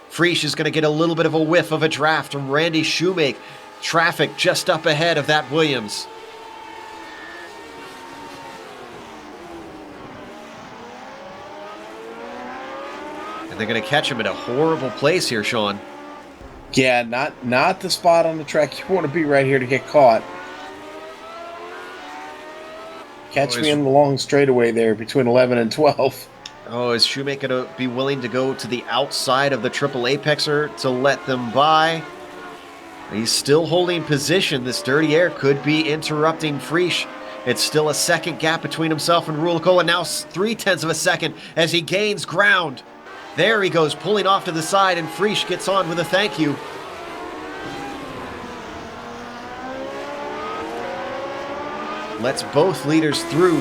Frisch is going to get a little bit of a whiff of a draft from Randy Shoemake. Traffic just up ahead of that Williams. And they're going to catch him at a horrible place here, Sean. Yeah, not the spot on the track you want to be right here to get caught. Catch me in the long straightaway there between 11 and 12. Oh, is Shoemake going to be willing to go to the outside of the triple apexer to let them by? He's still holding position. This dirty air could be interrupting Frisch. It's still a second gap between himself and Ruacola. Now 0.3 of a second as he gains ground. There he goes, pulling off to the side, and Frisch gets on with a thank you. Lets both leaders through,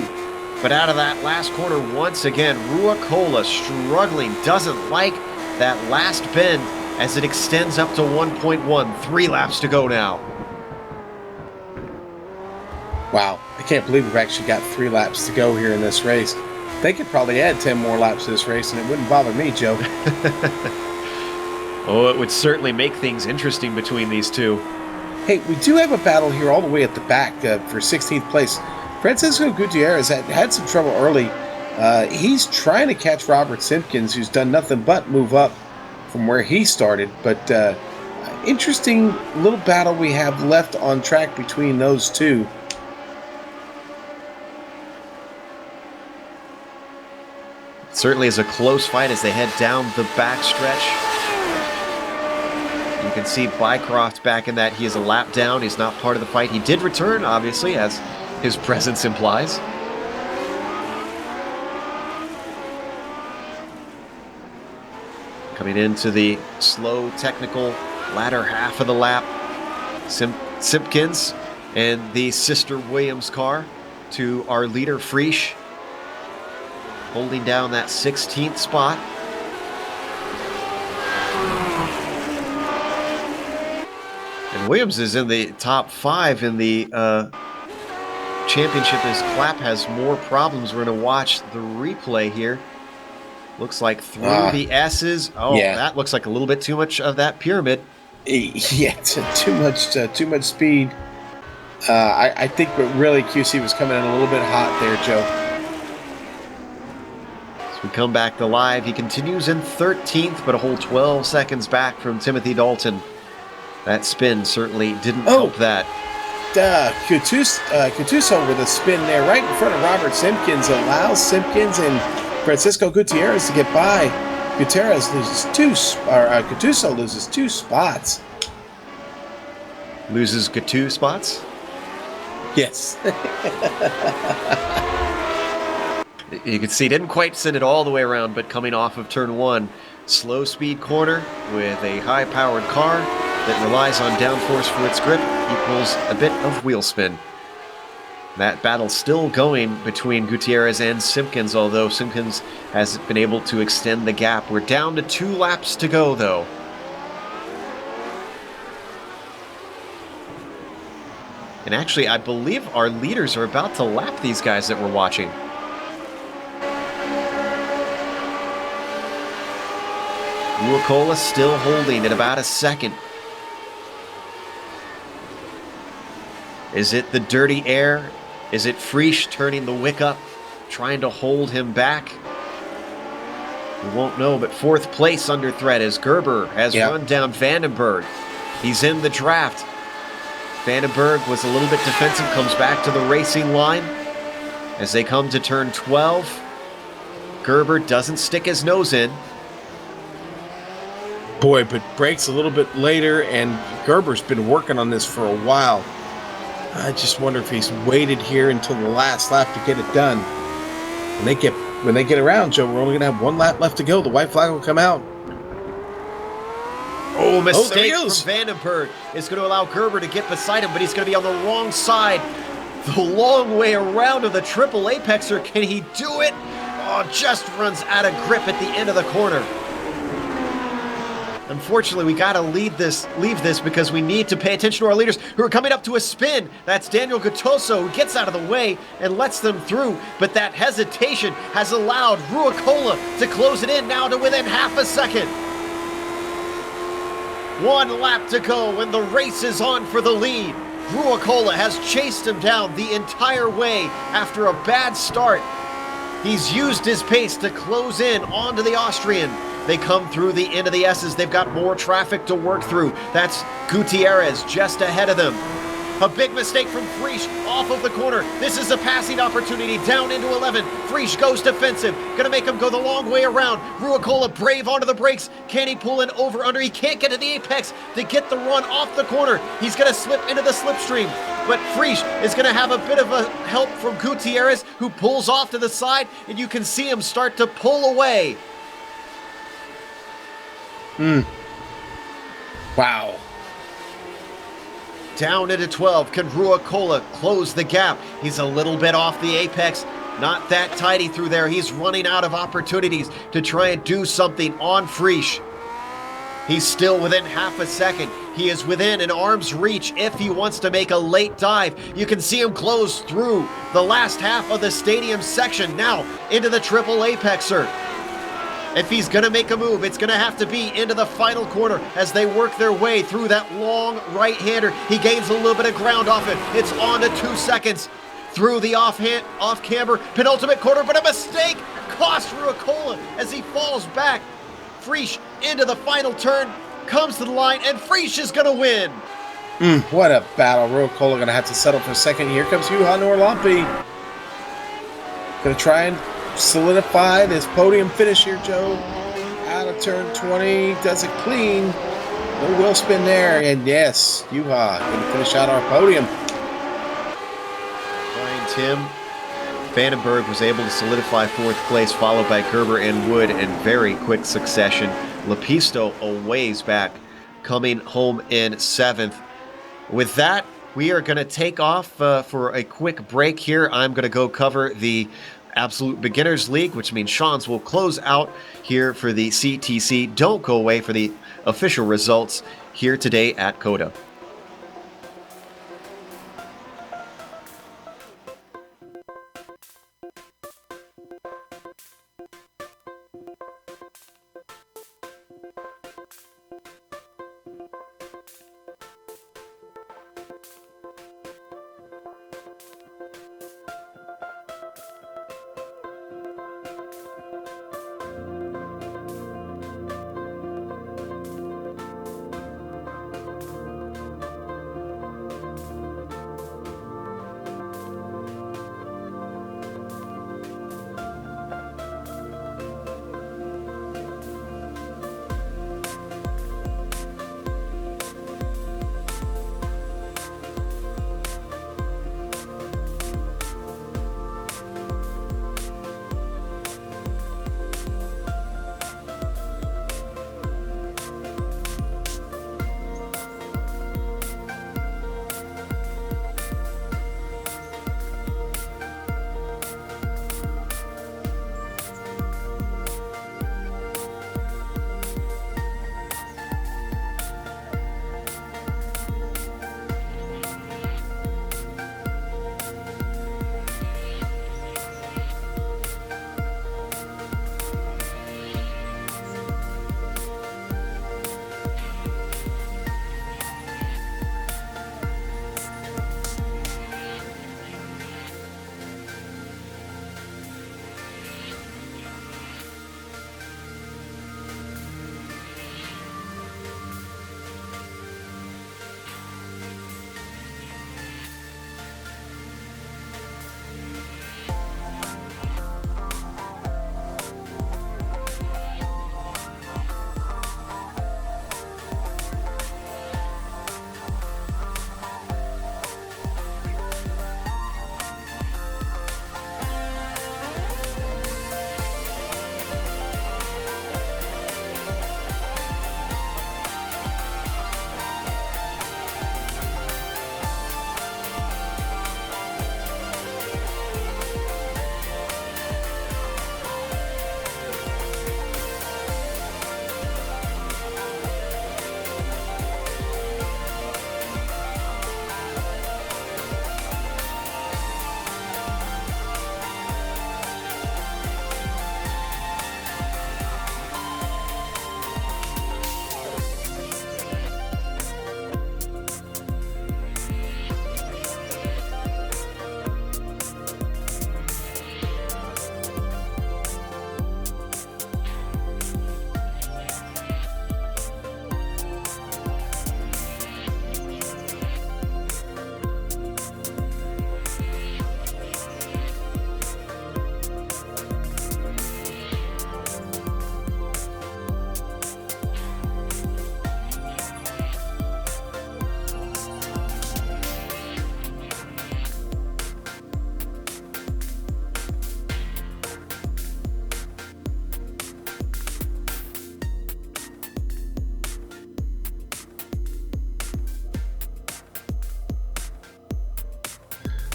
but out of that last corner once again, Ruacola struggling, doesn't like that last bend as it extends up to 1.1. 3 laps to go now. Wow, I can't believe we've actually got 3 laps to go here in this race. They could probably add 10 more laps to this race, and it wouldn't bother me, Joe. Oh, it would certainly make things interesting between these two. Hey, we do have a battle here all the way at the back for 16th place. Francisco Gutierrez had some trouble early. He's trying to catch Robert Simpkins, who's done nothing but move up from where he started. But interesting little battle we have left on track between those two. Certainly is a close fight as they head down the backstretch. You can see Bycroft back in that he is a lap down. He's not part of the fight. He did return, obviously, as his presence implies. Coming into the slow, technical latter half of the lap, Simpkins and the sister Williams car to our leader, Frisch. holding down that 16th spot. And Williams is in the top 5 in the championship as Clapp has more problems. We're going to watch the replay here. Looks like through the S's. Oh, yeah. That looks like a little bit too much of that pyramid. Yeah, too much speed. I think, but really QC was coming in a little bit hot there, Joe. As we come back to live, he continues in 13th, but a whole 12 seconds back from Timothy Dalton. That spin certainly didn't help that. Coutuso with a spin there right in front of Robert Simpkins allows Simpkins and Francisco Gutierrez to get by. Gutierrez loses Coutuso loses 2 spots. Loses 2 spots? Yes. You can see, didn't quite send it all the way around, but coming off of turn 1, slow speed corner with a high-powered car that relies on downforce for its grip equals a bit of wheel spin. That battle still going between Gutierrez and Simpkins, although Simpkins has been able to extend the gap. We're down to 2 laps to go, though. And actually, I believe our leaders are about to lap these guys that we're watching. Ruocola still holding at about a second. Is it the dirty air? Is it Frisch turning the wick up, trying to hold him back? We won't know, but 4th place under threat as Gerber has run down Vandenberg. He's in the draft. Vandenberg was a little bit defensive, comes back to the racing line. As they come to turn 12, Gerber doesn't stick his nose in. Boy, but breaks a little bit later, and Gerber's been working on this for a while. I just wonder if he's waited here until the last lap to get it done. When they get around, Joe, we're only going to have 1 lap left to go. The white flag will come out. Oh, mistake from Vandenberg is going to allow Gerber to get beside him, but he's going to be on the wrong side. The long way around of the triple apexer. Can he do it? Oh, just runs out of grip at the end of the corner. Unfortunately, we got to leave this because we need to pay attention to our leaders who are coming up to a spin. That's Daniel Guttuso who gets out of the way and lets them through. But that hesitation has allowed Ruocola to close it in now to within half a second. 1 lap to go and the race is on for the lead. Ruocola has chased him down the entire way after a bad start. He's used his pace to close in onto the Austrian. They come through the end of the S's. They've got more traffic to work through. That's Gutierrez just ahead of them. A big mistake from Frisch off of the corner. This is a passing opportunity down into 11. Frisch goes defensive. Gonna make him go the long way around. Ruocola brave onto the brakes. Can he pull in over under? He can't get to the apex to get the run off the corner. He's gonna slip into the slipstream. But Frisch is gonna have a bit of a help from Gutierrez, who pulls off to the side, and you can see him start to pull away. Wow. Down into 12. Can Ruocola close the gap? He's a little bit off the apex. Not that tidy through there. He's running out of opportunities to try and do something on Frisch. He's still within half a second. He is within an arm's reach if he wants to make a late dive. You can see him close through the last half of the stadium section, now into the triple apexer. If he's going to make a move, it's going to have to be into the final corner as they work their way through that long right-hander. He gains a little bit of ground off it. It's on to 2 seconds. Through the off-camber, penultimate corner, but a mistake cost Ruocola as he falls back. Frisch into the final turn, comes to the line, and Frisch is going to win. What a battle. Ruocola going to have to settle for second. Here comes Juha Norlampi. Going to try and solidify this podium finish here, Joe. Out of turn 20, does it clean. No wheel spin there, and yes, Juha going to finish out our podium. Behind him, Vandenberg was able to solidify 4th place, followed by Gerber and Wood in very quick succession. Lepisto a ways back, coming home in 7th. With that, we are going to take off for a quick break here. I'm going to go cover the Absolute Beginners League, which means Sean's will close out here for the CTC. Don't go away for the official results here today at COTA.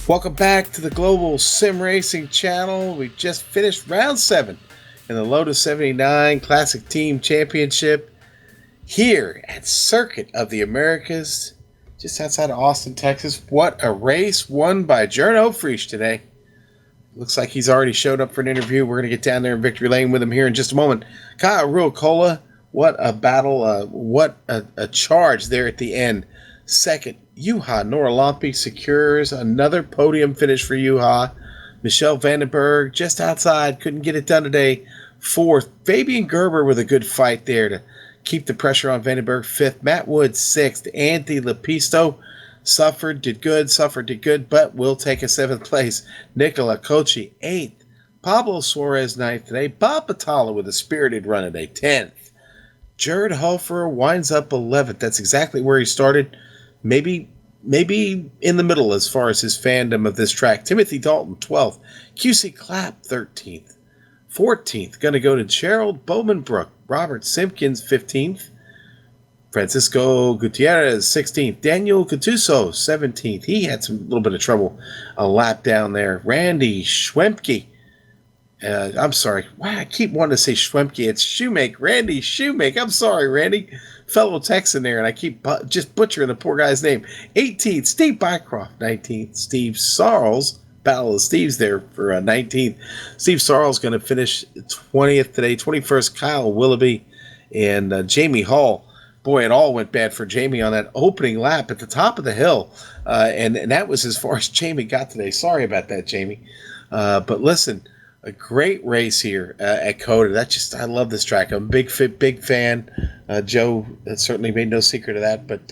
Welcome back to the Global Sim Racing channel. We just finished round 7 in the Lotus 79 Classic Team Championship here at Circuit of the Americas, just outside of Austin, Texas. What a race won by Jerno Frisch today. Looks like he's already showed up for an interview. We're going to get down there in victory lane with him here in just a moment. Kyle Ruokola, what a battle, what a charge there at the end. Second, Juha Norlampi secures another podium finish for Juha. Michelle Vandenberg just outside, couldn't get it done today. Fourth, Fabian Gerber with a good fight there to keep the pressure on Vandenberg. Fifth, Matt Wood. Sixth, Anthony Lepisto suffered, did good, but will take a 7th place. Nicola Kochi, 8th. Pablo Suarez, 9th today. Bob Batala with a spirited run today, 10th. Jared Hofer winds up 11th. That's exactly where he started. Maybe in the middle as far as his fandom of this track. Timothy Dalton, 12th. QC Clapp, 13th. 14th, going to go to Gerald Bowmanbrook. Robert Simpkins, 15th. Francisco Gutierrez, 16th. Daniel Gattuso, 17th. He had some little bit of trouble a lap down there. Randy Schwempke I'm sorry. Wow, I keep wanting to say Schwemke. It's Shoemake. Randy Shoemake. I'm sorry, Randy. Fellow Texan there, and I keep just butchering the poor guy's name. 18th, Steve Bycroft. 19th, Steve Sarles. Battle of Steve's there for 19th. Steve Sarles going to finish 20th today. 21st, Kyle Willoughby. And Jamie Hall. Boy, it all went bad for Jamie on that opening lap at the top of the hill. And that was as far as Jamie got today. Sorry about that, Jamie. But listen, a great race here at COTA. I love this track. I'm a big fan. Joe certainly made no secret of that. But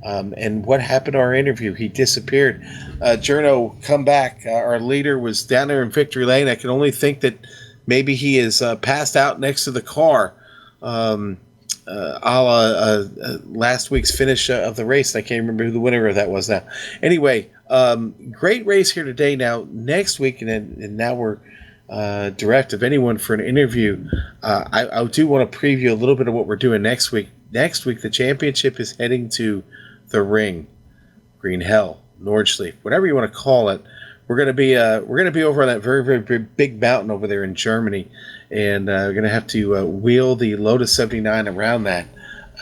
and what happened to our interview? He disappeared. Journo, come back. Our leader was down there in victory lane. I can only think that maybe he is passed out next to the car. A la last week's finish of the race. I can't remember who the winner of that was now. Anyway, great race here today. Now, next week, and now we're direct of anyone for an interview. I do want to preview a little bit of what we're doing next week. Next week, the championship is heading to the Ring, Green Hell, Nordschleife, whatever you want to call it. We're gonna be over on that very, very big mountain over there in Germany, and we're gonna have to wheel the Lotus 79 around that.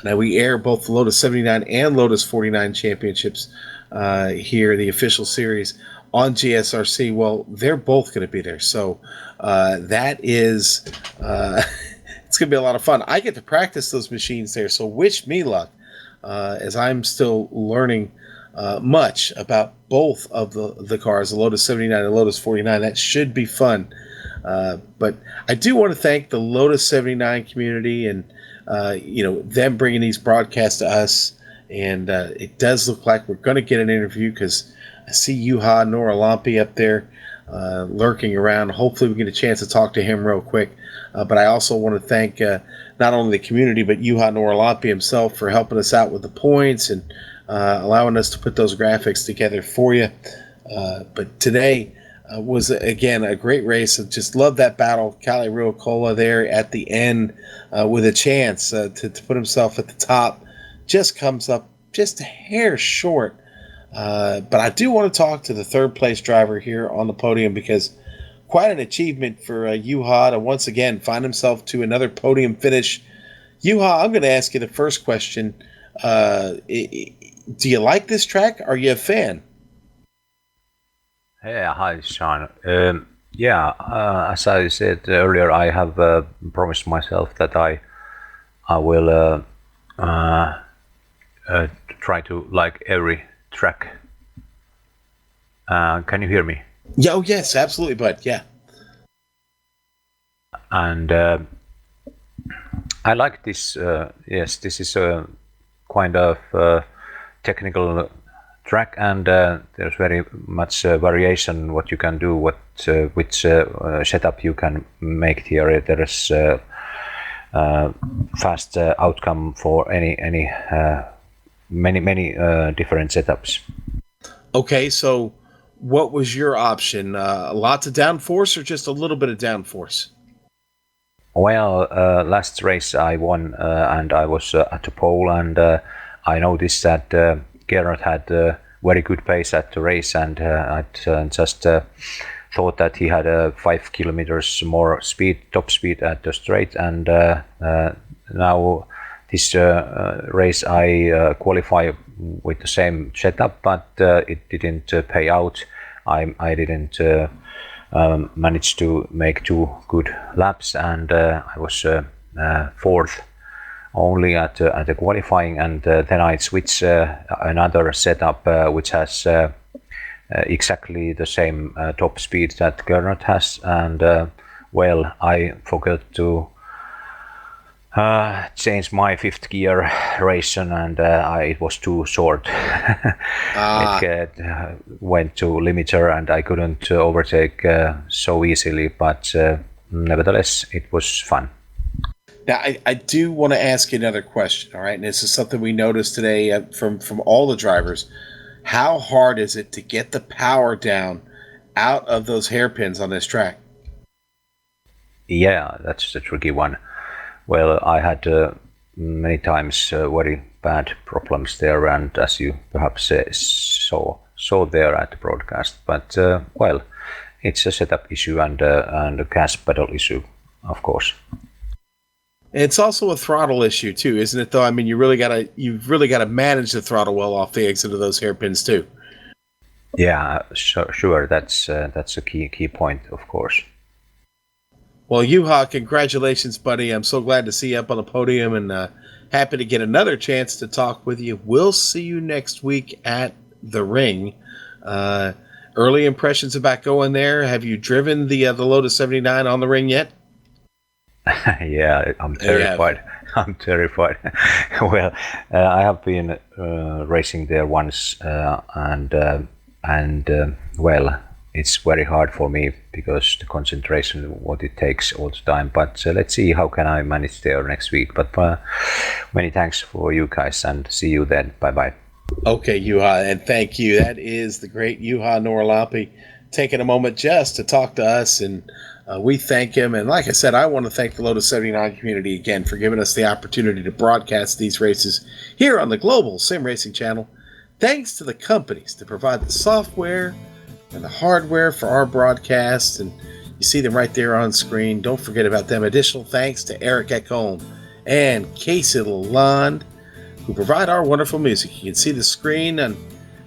Now we air both the Lotus 79 and Lotus 49 championships here, the official series on GSRC. Well, they're both gonna be there, so that is it's gonna be a lot of fun. I get to practice those machines there, so wish me luck as I'm still learning much about both of the cars, the Lotus 79 and the Lotus 49. That should be fun. But I do want to thank the Lotus 79 community and them bringing these broadcasts to us. And it does look like we're going to get an interview because I see Juha Noralampi up there lurking around. Hopefully we get a chance to talk to him real quick. But I also want to thank not only the community but Juha Noralampi himself for helping us out with the points and allowing us to put those graphics together for you. But today was, again, a great race. I just love that battle. Kalle Ruokola there at the end with a chance to put himself at the top. Just comes up just a hair short. But I do want to talk to the third place driver here on the podium because quite an achievement for Juha to once again find himself to another podium finish. Juha, I'm going to ask you the first question. Do you like this track? Are you a fan? Yeah, hi, Sean. As I said earlier, I have promised myself that I will try to like every track. Can you hear me? Yeah, oh, yes, absolutely, bud. Yeah. And I like this. Yes, this is a kind of technical track, and there's very much variation what you can do, which setup you can make here. There is fast outcome for many different setups. Okay, so what was your option? Lots of downforce or just a little bit of downforce? Well, last race I won and I was at the pole, and I noticed that Gerhard had very good pace at the race, and I just thought that he had 5 kilometers more speed, top speed at the straight, and now this race I qualify with the same setup, but it didn't pay out. I didn't manage to make 2 good laps, and I was fourth only at the qualifying, and then I switched another setup which has exactly the same top speed that Gernot has, and I forgot to change my 5th gear ration, and it was too short. It went to limiter and I couldn't overtake so easily, but nevertheless it was fun. Now, I do want to ask you another question, all right? And this is something we noticed today from all the drivers. How hard is it to get the power down out of those hairpins on this track? Yeah, that's a tricky one. Well, I had many times very bad problems there, and as you perhaps saw there at the broadcast. But, it's a setup issue and a gas pedal issue, of course. It's also a throttle issue too, isn't it? Though I mean, you've really got to manage the throttle well off the exit of those hairpins too. Yeah, sure. That's a key point, of course. Well, Juha, congratulations, buddy. I'm so glad to see you up on the podium and happy to get another chance to talk with you. We'll see you next week at the ring. Early impressions about going there. Have you driven the Lotus 79 on the ring yet? Yeah, I'm terrified. I'm terrified. Well, I have been racing there once, and well, it's very hard for me because the concentration, what it takes all the time. But let's see how can I manage there next week. But many thanks for you guys, and see you then. Bye bye. Okay, Juha, and thank you. That is the great Juha Norlampi taking a moment just to talk to us, and we thank him. And like I said, I want to thank the Lotus 79 community again for giving us the opportunity to broadcast these races here on the Global Sim Racing channel. Thanks to the companies that provide the software and the hardware for our broadcasts, and you see them right there on screen. Don't forget about them. Additional thanks to Eric Ekholm and Casey Lalonde, who provide our wonderful music. You can see the screen on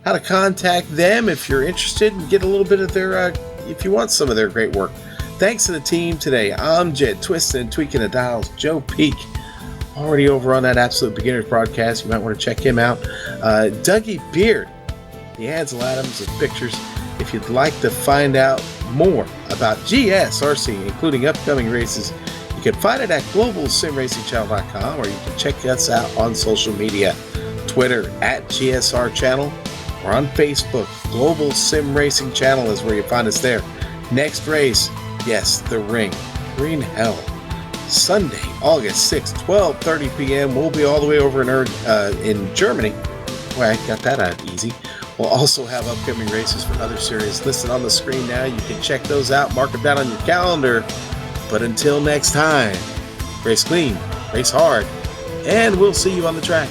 how to contact them if you're interested and get a little bit of their, if you want some of their great work. Thanks to the team today. Amjad, twisting and tweaking the dials. Joe Peak, already over on that Absolute Beginners broadcast. You might want to check him out. Dougie Beard, the Ansel Adams of pictures. If you'd like to find out more about GSRC, including upcoming races, you can find it at globalsimracingchannel.com, or you can check us out on social media. Twitter at GSR Channel, or on Facebook. Global Sim Racing Channel is where you find us there. Next race, yes, the ring. Green Hell. Sunday, August 6th, 12:30 p.m. We'll be all the way over in Germany. Well, I got that out easy. We'll also have upcoming races for other series listed on the screen now. You can check those out, mark them down on your calendar. But until next time, race clean, race hard, and we'll see you on the track.